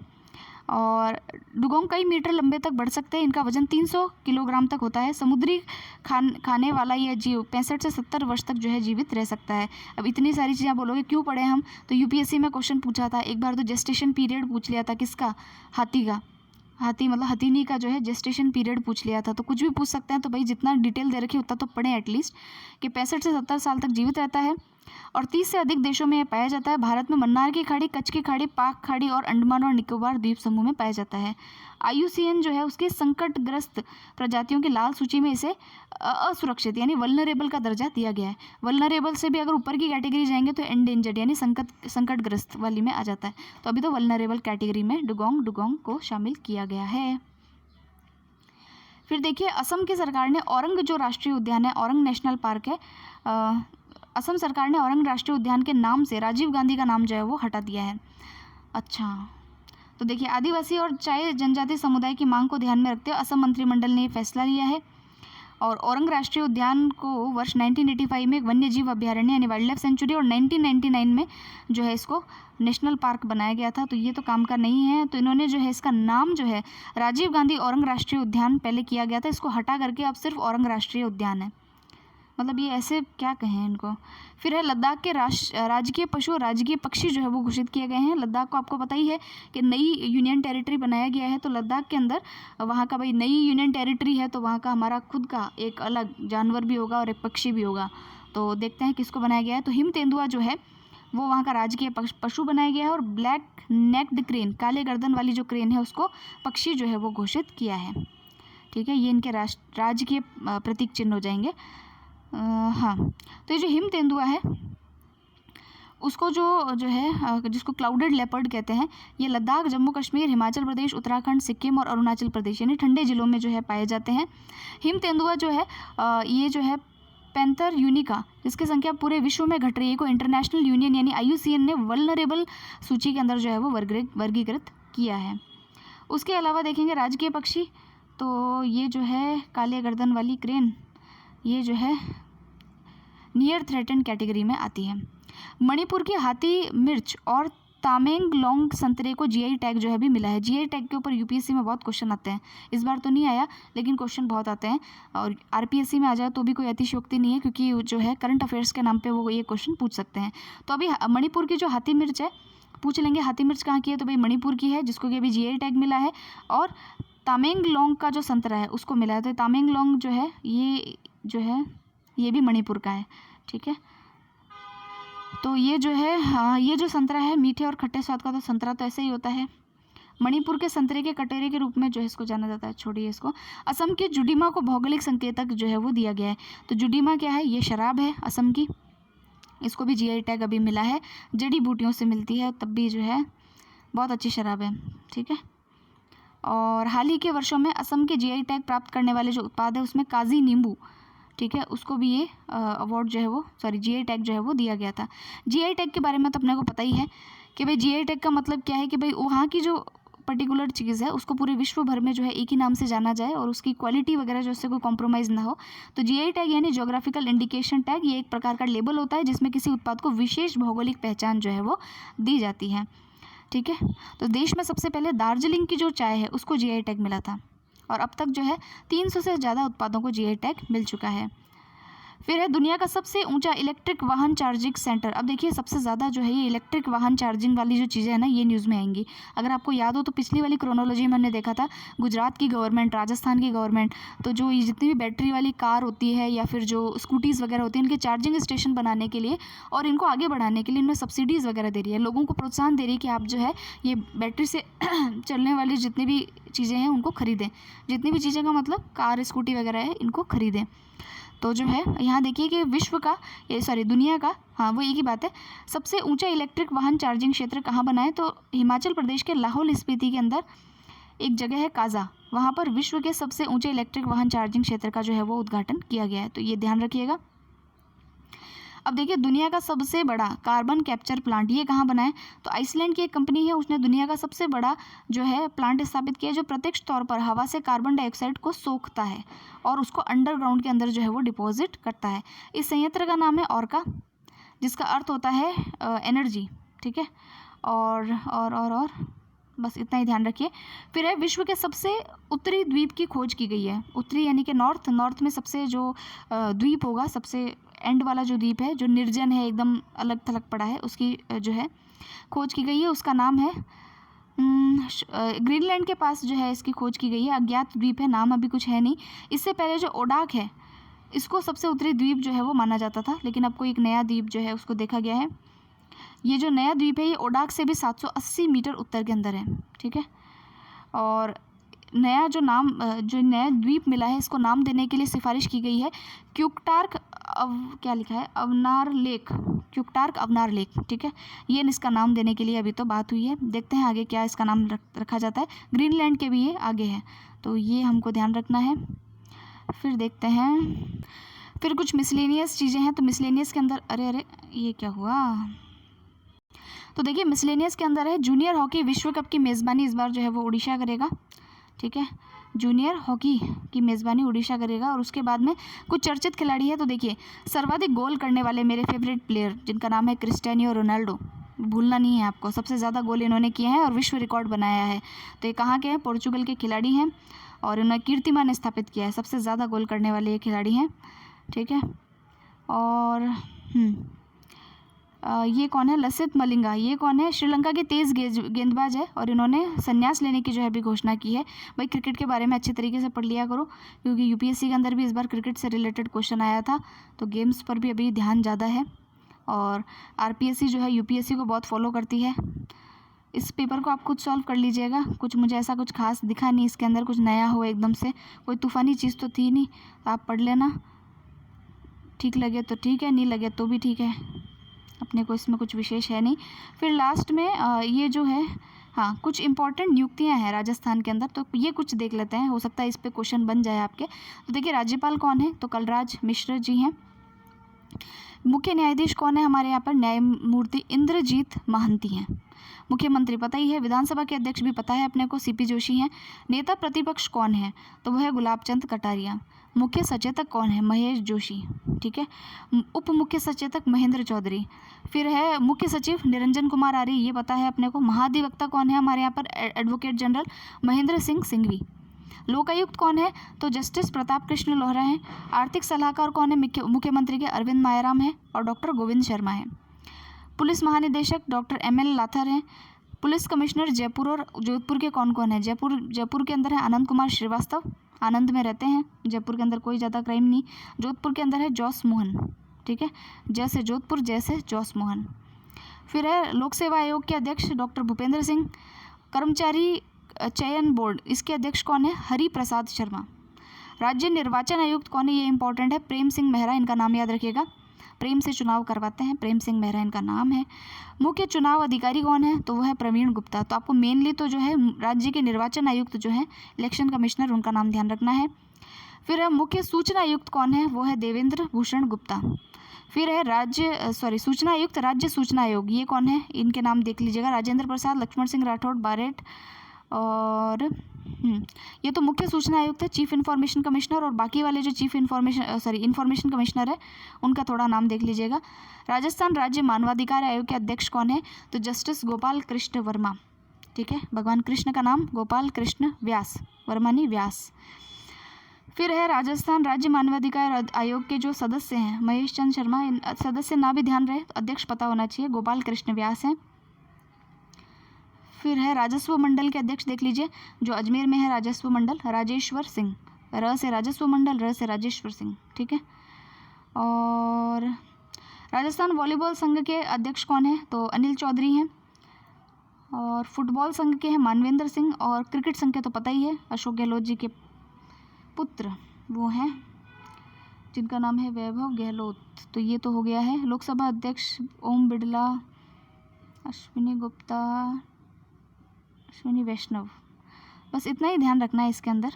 और डुगोंग कई मीटर लंबे तक बढ़ सकते हैं, इनका वजन 300 किलोग्राम तक होता है। समुद्री खाने वाला यह जीव 65 से 70 वर्ष तक जो है जीवित रह सकता है। अब इतनी सारी चीज़ें बोलोगे क्यों पढ़े हम, तो UPSC में क्वेश्चन पूछा था एक बार, तो जेस्टेशन पीरियड पूछ लिया था, किसका? हाथी का। हाथी मतलब हथीनी का जो है जेस्टेशन पीरियड पूछ लिया था। तो कुछ भी पूछ सकते हैं, तो भाई जितना डिटेल दे रखी उतना तो पढ़ें एटलीस्ट, कि 65 से 70 साल तक जीवित रहता है और 30 से अधिक देशों में यह पाया जाता है। भारत में मन्नार की खाड़ी, कच्छ की खाड़ी, पाक खाड़ी और अंडमान और निकोबार द्वीप समूह में पाया जाता है। IUCN जो है उसके संकटग्रस्त प्रजातियों की लाल सूची में इसे असुरक्षित यानी वल्नरेबल का दर्जा दिया गया है। वल्नरेबल से भी अगर ऊपर की कैटेगरी जाएंगे तो एंडेंजर्ड यानी संकटग्रस्त वाली में आ जाता है। तो अभी तो वल्नरेबल कैटेगरी में डुगोंग को शामिल किया गया है। फिर देखिए असम की सरकार ने औरंग जो राष्ट्रीय उद्यान है, औरंग नेशनल पार्क है, असम सरकार ने औरंग राष्ट्रीय उद्यान के नाम से राजीव गांधी का नाम जो है वो हटा दिया है। अच्छा, तो देखिए आदिवासी और चाय जनजाति समुदाय की मांग को ध्यान में रखते हुए असम मंत्रिमंडल ने ये फैसला लिया है और औरंग राष्ट्रीय उद्यान को वर्ष 1985 में एक वन्य जीव अभ्यारण्य यानी वाइल्ड लाइफ सेंचुरी और 1999 में जो है इसको नेशनल पार्क बनाया गया था। तो ये तो काम का नहीं है, तो इन्होंने जो है इसका नाम जो है राजीव गांधी औरंग राष्ट्रीय उद्यान पहले किया गया था, इसको हटा करके अब सिर्फ औरंग राष्ट्रीय उद्यान है। मतलब ये ऐसे क्या कहें इनको। फिर है लद्दाख के राजकीय पशु और राजकीय पक्षी जो है वो घोषित किए गए हैं। लद्दाख को आपको पता ही है कि नई यूनियन टेरिटरी बनाया गया है, तो लद्दाख के अंदर वहाँ का भाई नई यूनियन टेरिटरी है, तो वहाँ का हमारा खुद का एक अलग जानवर भी होगा और एक पक्षी भी होगा। तो देखते हैं किसको बनाया गया है। तो हिम तेंदुआ जो है वो वहाँ का राजकीय पशु बनाया गया है। और ब्लैक नेक्ड क्रेन, काले गर्दन वाली जो क्रेन है उसको पक्षी जो है वो घोषित किया है। ठीक है, ये इनके राजकीय प्रतीक चिन्ह हो जाएंगे। हाँ, तो ये जो हिम तेंदुआ है उसको जो है जिसको क्लाउडेड लेपर्ड कहते हैं, ये लद्दाख, जम्मू कश्मीर, हिमाचल प्रदेश, उत्तराखंड, सिक्किम और अरुणाचल प्रदेश यानी ठंडे जिलों में जो है पाए जाते हैं। हिम तेंदुआ जो है ये जो है पैंथर यूनिका, जिसकी संख्या पूरे विश्व में घट रही है, को इंटरनेशनल यूनियन यानी IUCN ने वल्नरेबल सूची के अंदर जो है वो वर्गीकृत किया है। उसके अलावा देखेंगे राजकीय पक्षी, तो ये जो है काले गर्दन वाली क्रेन, ये जो है नियर थ्रेटेंड कैटेगरी में आती है। मणिपुर की हाथी मिर्च और तामेंगलोंग संतरे को GI टैग जो है भी मिला है। GI टैग के ऊपर UPSC में बहुत क्वेश्चन आते हैं, इस बार तो नहीं आया लेकिन क्वेश्चन बहुत आते हैं, और RPSC में आ जाए तो भी कोई अतिशयोक्ति नहीं है, क्योंकि जो है करंट अफेयर्स के नाम पे वो ये क्वेश्चन पूछ सकते हैं। तो अभी मणिपुर की जो हाथी मिर्च है, पूछ लेंगे हाथी मिर्च कहाँ की है, तो भाई मणिपुर की है, जिसको कि अभी GI टैग मिला है। और तामेंगलोंग का जो संतरा है उसको मिला है, तो तामेंगलोंग जो है ये भी मणिपुर का है। ठीक है, तो ये जो है हाँ, ये जो संतरा है मीठे और खट्टे स्वाद का, तो संतरा तो ऐसे ही होता है। मणिपुर के संतरे के कटोरे के रूप में जो है इसको जाना जाता है। छोड़िए इसको। असम के जुडीमा को भौगोलिक संकेतक जो है वो दिया गया है। तो जुडीमा क्या है, ये शराब है असम की, इसको भी GI टैग अभी मिला है। जड़ी बूटियों से मिलती है, तब भी जो है बहुत अच्छी शराब है। ठीक है, और हाल ही के वर्षों में असम के GI टैग प्राप्त करने वाले जो उत्पाद है उसमें काजी नींबू, ठीक है, उसको भी ये अवार्ड जो है वो GI टैग जो है वो दिया गया था। GI टैग के बारे में तो अपने को पता ही है कि भाई GI टैग का मतलब क्या है कि भाई वहाँ की जो पर्टिकुलर चीज़ है उसको पूरे विश्व भर में जो है एक ही नाम से जाना जाए और उसकी क्वालिटी वगैरह जो उससे कोई कॉम्प्रोमाइज़ ना हो। तो GI टैग यानी जोग्राफिकल इंडिकेशन टैग, ये एक प्रकार का लेबल होता है जिसमें किसी उत्पाद को विशेष भौगोलिक पहचान जो है वो दी जाती है। ठीक है, तो देश में सबसे पहले दार्जिलिंग की जो चाय है उसको GI टैग मिला था, और अब तक जो है 300 से ज़्यादा उत्पादों को GI टैग मिल चुका है। फिर है दुनिया का सबसे ऊंचा इलेक्ट्रिक वाहन चार्जिंग सेंटर। अब देखिए सबसे ज़्यादा जो है ये इलेक्ट्रिक वाहन चार्जिंग वाली जो चीज़ें हैं ना, ये न्यूज़ में आएंगी। अगर आपको याद हो तो पिछली वाली क्रोनोलॉजी में हमने देखा था गुजरात की गवर्नमेंट, राजस्थान की गवर्नमेंट, तो जो ये जितनी भी बैटरी वाली कार होती है या फिर जो स्कूटीज़ वगैरह होती हैं, इनके चार्जिंग स्टेशन बनाने के लिए और इनको आगे बढ़ाने के लिए इनमें सब्सिडीज़ वगैरह दे रही है, लोगों को प्रोत्साहन दे रही है कि आप जो है ये बैटरी से चलने वाली जितनी भी चीज़ें हैं उनको खरीदें। जितनी भी चीज़ें का मतलब कार, स्कूटी वगैरह है, इनको खरीदें। तो जो है यहाँ देखिए कि विश्व का दुनिया का, हाँ वो एक ही बात है, सबसे ऊंचा इलेक्ट्रिक वाहन चार्जिंग क्षेत्र कहाँ बना है, तो हिमाचल प्रदेश के लाहौल स्पीति के अंदर एक जगह है काजा, वहाँ पर विश्व के सबसे ऊंचे इलेक्ट्रिक वाहन चार्जिंग क्षेत्र का जो है वो उद्घाटन किया गया है। तो ये ध्यान रखिएगा। अब देखिए दुनिया का सबसे बड़ा कार्बन कैप्चर प्लांट ये कहाँ बना है, तो आइसलैंड की एक कंपनी है, उसने दुनिया का सबसे बड़ा जो है प्लांट स्थापित किया जो प्रत्यक्ष तौर पर हवा से कार्बन डाइऑक्साइड को सोखता है और उसको अंडरग्राउंड के अंदर जो है वो डिपॉजिट करता है। इस संयंत्र का नाम है ऑर्का, जिसका अर्थ होता है एनर्जी। ठीक है, और बस इतना ही ध्यान रखिए। फिर है विश्व के सबसे उत्तरी द्वीप की खोज की गई है। उत्तरी यानी कि नॉर्थ में सबसे जो द्वीप होगा, सबसे एंड वाला जो द्वीप है जो निर्जन है, एकदम अलग थलग पड़ा है, उसकी जो है खोज की गई है। उसका नाम है ग्रीनलैंड के पास जो है इसकी खोज की गई है। अज्ञात द्वीप है, नाम अभी कुछ है नहीं। इससे पहले जो ओडाक है इसको सबसे उत्तरी द्वीप जो है वो माना जाता था, लेकिन अब कोई एक नया द्वीप जो है उसको देखा गया है। ये जो नया द्वीप है ये ओडाक से भी 780 मीटर उत्तर के अंदर है। ठीक है, और नया जो नया द्वीप मिला है इसको नाम देने के लिए सिफारिश की गई है क्यूकटार्क क्या लिखा है, अवनार लेक, क्यूकटार्क अवनार लेक। ठीक है, ये इसका नाम देने के लिए अभी तो बात हुई है, देखते हैं आगे क्या इसका नाम रखा जाता है। ग्रीनलैंड के भी ये आगे है, तो ये हमको ध्यान रखना है। फिर देखते हैं, फिर कुछ मिसलेनियस चीज़ें हैं। तो मिसलेनियस के अंदर अरे ये क्या हुआ, तो देखिए मिसलेनियस के अंदर है जूनियर हॉकी विश्व कप की मेज़बानी इस बार जो है वो उड़ीसा करेगा। ठीक है, जूनियर हॉकी की मेज़बानी उड़ीसा करेगा। और उसके बाद में कुछ चर्चित खिलाड़ी है, तो देखिए सर्वाधिक गोल करने वाले मेरे फेवरेट प्लेयर जिनका नाम है क्रिस्टियानो रोनाल्डो, भूलना नहीं है आपको, सबसे ज़्यादा गोल इन्होंने किए हैं और विश्व रिकॉर्ड बनाया है। तो ये कहाँ के हैं, पोर्चुगल के खिलाड़ी हैं और इन्होंने कीर्तिमान स्थापित किया है, सबसे ज़्यादा गोल करने वाले ये खिलाड़ी हैं। ठीक है, और ये कौन है, लसित मलिंगा, ये कौन है, श्रीलंका के तेज़ गेंदबाज है और इन्होंने संन्यास लेने की जो है अभी घोषणा की है। भाई क्रिकेट के बारे में अच्छे तरीके से पढ़ लिया करो, क्योंकि UPSC के अंदर भी इस बार क्रिकेट से रिलेटेड क्वेश्चन आया था, तो गेम्स पर भी अभी ध्यान ज़्यादा है। और आरपीएससी जो है यूपीएससी को बहुत फॉलो करती है। इस पेपर को आप खुद सॉल्व कर लीजिएगा। कुछ मुझे ऐसा कुछ खास दिखा नहीं इसके अंदर, कुछ नया हो एकदम से, कोई तूफ़ानी चीज़ तो थी नहीं। आप पढ़ लेना, ठीक लगे तो ठीक है, नहीं लगे तो भी ठीक है, अपने को इसमें कुछ विशेष है नहीं। फिर लास्ट में ये जो है, हाँ, कुछ इंपॉर्टेंट नियुक्तियां हैं राजस्थान के अंदर, तो ये कुछ देख लेते हैं, हो सकता है इस पे क्वेश्चन बन जाए आपके। तो देखिए, राज्यपाल कौन है? तो कलराज मिश्र जी हैं। मुख्य न्यायाधीश कौन है हमारे यहाँ पर? न्यायमूर्ति इंद्रजीत महांती हैं। मुख्यमंत्री पता ही है, विधानसभा के अध्यक्ष भी पता है अपने को, सीपी जोशी हैं। नेता प्रतिपक्ष कौन है? तो वह है गुलाब चंद कटारिया। मुख्य सचेतक कौन है? महेश जोशी, ठीक है। उप मुख्य सचेतक महेंद्र चौधरी। फिर है मुख्य सचिव निरंजन कुमार आर्य, ये पता है अपने को। महाधिवक्ता कौन है हमारे यहाँ पर? Advocate general Mahendra Singh Singhvi. लोकायुक्त कौन है? तो जस्टिस प्रताप कृष्ण लोहरा हैं। आर्थिक सलाहकार कौन है? मुख्यमंत्री के अरविंद मायाराम हैं और डॉक्टर गोविंद शर्मा हैं। पुलिस महानिदेशक डॉक्टर ML लाथर हैं। पुलिस कमिश्नर जयपुर और जोधपुर के कौन कौन है? जयपुर के अंदर है आनंद कुमार श्रीवास्तव, आनंद में रहते हैं। जयपुर के अंदर कोई ज़्यादा क्राइम नहीं। जोधपुर के अंदर है जॉस मोहन, ठीक है, जैसे जोधपुर जैसे जॉस मोहन। फिर है लोक सेवा आयोग के अध्यक्ष डॉक्टर भूपेंद्र सिंह। कर्मचारी चयन बोर्ड, इसके अध्यक्ष कौन है? हरि प्रसाद शर्मा। राज्य निर्वाचन आयुक्त कौन है? ये इंपॉर्टेंट है, प्रेम सिंह मेहरा, इनका नाम याद रखिएगा। प्रेम से चुनाव करवाते हैं, प्रेम सिंह मेहरा इनका नाम है। मुख्य चुनाव अधिकारी कौन है? तो वह है प्रवीण गुप्ता। तो आपको मेनली तो जो है राज्य के निर्वाचन आयुक्त जो है इलेक्शन कमिश्नर, उनका नाम ध्यान रखना है। फिर मुख्य सूचना आयुक्त कौन है? वो है देवेंद्र भूषण गुप्ता। फिर है सूचना आयुक्त राज्य सूचना आयोग, ये कौन है? इनके नाम देख लीजिएगा, राजेंद्र प्रसाद, लक्ष्मण सिंह राठौड़, बारेट। और ये तो मुख्य सूचना आयुक्त है, चीफ इन्फॉर्मेशन कमिश्नर, और बाकी वाले जो इन्फॉर्मेशन कमिश्नर है उनका थोड़ा नाम देख लीजिएगा। राजस्थान राज्य मानवाधिकार आयोग के अध्यक्ष कौन है? तो जस्टिस गोपाल कृष्ण वर्मा, ठीक है, भगवान कृष्ण का नाम गोपाल कृष्ण व्यास, वर्मा नहीं व्यास। फिर है राजस्थान राज्य मानवाधिकार आयोग के जो सदस्य हैं, महेश चंद शर्मा, सदस्य ना भी ध्यान रहे, अध्यक्ष पता होना चाहिए, गोपाल कृष्ण व्यास हैं। फिर है राजस्व मंडल के अध्यक्ष देख लीजिए, जो अजमेर में है राजस्व मंडल, राजेश्वर सिंह, र से राजस्व मंडल, र से राजेश्वर सिंह, ठीक है। और राजस्थान वॉलीबॉल संघ के अध्यक्ष कौन है? तो अनिल चौधरी हैं। और फुटबॉल संघ के हैं मानवेंद्र सिंह, और क्रिकेट संघ के तो पता ही है, अशोक गहलोत जी के पुत्र वो हैं जिनका नाम है वैभव गहलोत। तो ये तो हो गया है। लोकसभा अध्यक्ष ओम बिरला, अश्विनी गुप्ता, अश्विनी वैष्णव, बस इतना ही ध्यान रखना है इसके अंदर।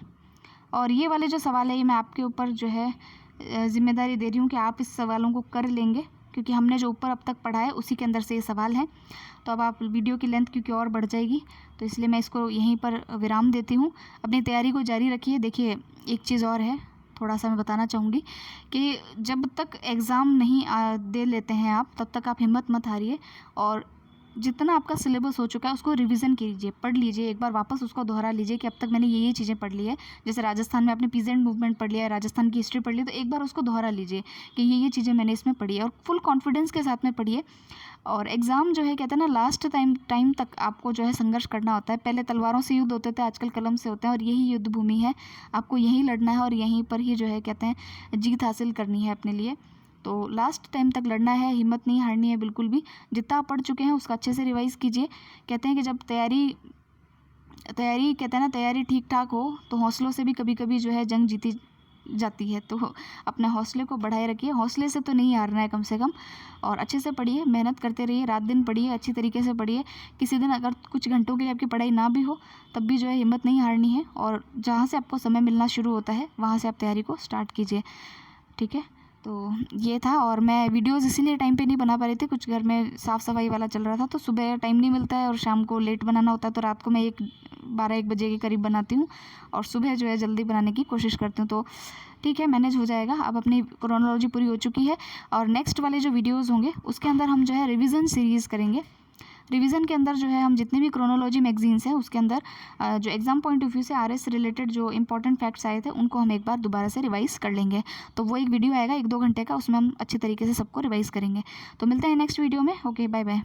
और ये वाले जो सवाल है ये मैं आपके ऊपर जो है जिम्मेदारी दे रही हूँ कि आप इस सवालों को कर लेंगे, क्योंकि हमने जो ऊपर अब तक पढ़ा है उसी के अंदर से ये सवाल हैं। तो अब आप वीडियो की लेंथ क्योंकि और बढ़ जाएगी, तो इसलिए मैं इसको यहीं पर विराम देती हूँ। अपनी तैयारी को जारी रखिए। देखिए, एक चीज़ और है, थोड़ा सा मैं बताना चाहूँगी कि जब तक एग्ज़ाम नहीं दे लेते हैं आप, तब तक आप हिम्मत मत हारिए, और जितना आपका सिलेबस हो चुका है उसको रिवीजन कीजिए, पढ़ लीजिए, एक बार वापस उसको दोहरा लीजिए कि अब तक मैंने ये चीज़ें पढ़ ली है। जैसे राजस्थान में आपने पीजेंट मूवमेंट पढ़ लिया है, राजस्थान की हिस्ट्री पढ़ ली, तो एक बार उसको दोहरा लीजिए कि ये चीज़ें मैंने इसमें पढ़ी है, और फुल कॉन्फिडेंस के साथ में पढ़िए। और एग्ज़ाम जो है कहते हैं ना, लास्ट टाइम तक आपको जो है संघर्ष करना होता है। पहले तलवारों से युद्ध होते थे, आजकल कलम से होते हैं, और यही युद्ध भूमि है, आपको यहीं लड़ना है और यहीं पर ही जो है कहते हैं जीत हासिल करनी है अपने लिए। तो लास्ट टाइम तक लड़ना है, हिम्मत नहीं हारनी है बिल्कुल भी। जितना आप पढ़ चुके हैं उसका अच्छे से रिवाइज़ कीजिए। कहते हैं कि जब तैयारी कहते हैं ना, तैयारी ठीक ठाक हो तो हौसलों से भी कभी कभी जो है जंग जीती जाती है। तो अपने हौसले को बढ़ाए रखिए, हौसले से तो नहीं हारना है कम से कम। और अच्छे से पढ़िए, मेहनत करते रहिए, रात दिन पढ़िए, अच्छी तरीके से पढ़िए। किसी दिन अगर कुछ घंटों के लिए आपकी पढ़ाई ना भी हो, तब भी जो है हिम्मत नहीं हारनी है, और जहाँ से आपको समय मिलना शुरू होता है वहाँ से आप तैयारी को स्टार्ट कीजिए, ठीक है। तो ये था, और मैं वीडियोज़ इसीलिए टाइम पे नहीं बना पा रही थी, कुछ घर में साफ़ सफाई वाला चल रहा था, तो सुबह टाइम नहीं मिलता है और शाम को लेट बनाना होता है, तो रात को मैं 12-1 बजे के करीब बनाती हूँ, और सुबह जो है जल्दी बनाने की कोशिश करती हूँ। तो ठीक है, मैनेज हो जाएगा। अब अपनी क्रोनोलॉजी पूरी हो चुकी है, और नेक्स्ट वाले जो वीडियोज़ होंगे उसके अंदर हम जो है रिविज़न सीरीज़ करेंगे। रिवीजन के अंदर जो है हम जितने भी क्रोनोलॉजी मैगजीन्स हैं उसके अंदर जो एग्जाम पॉइंट ऑफ व्यू से आरएस से रिलेटेड जो इंपॉर्टेंट फैक्ट्स आए थे उनको हम एक बार दोबारा से रिवाइज़ कर लेंगे। तो वो एक वीडियो आएगा 1-2 घंटे का, उसमें हम अच्छे तरीके से सबको रिवाइज़ करेंगे। तो मिलते हैं नेक्स्ट वीडियो में। Okay, bye bye.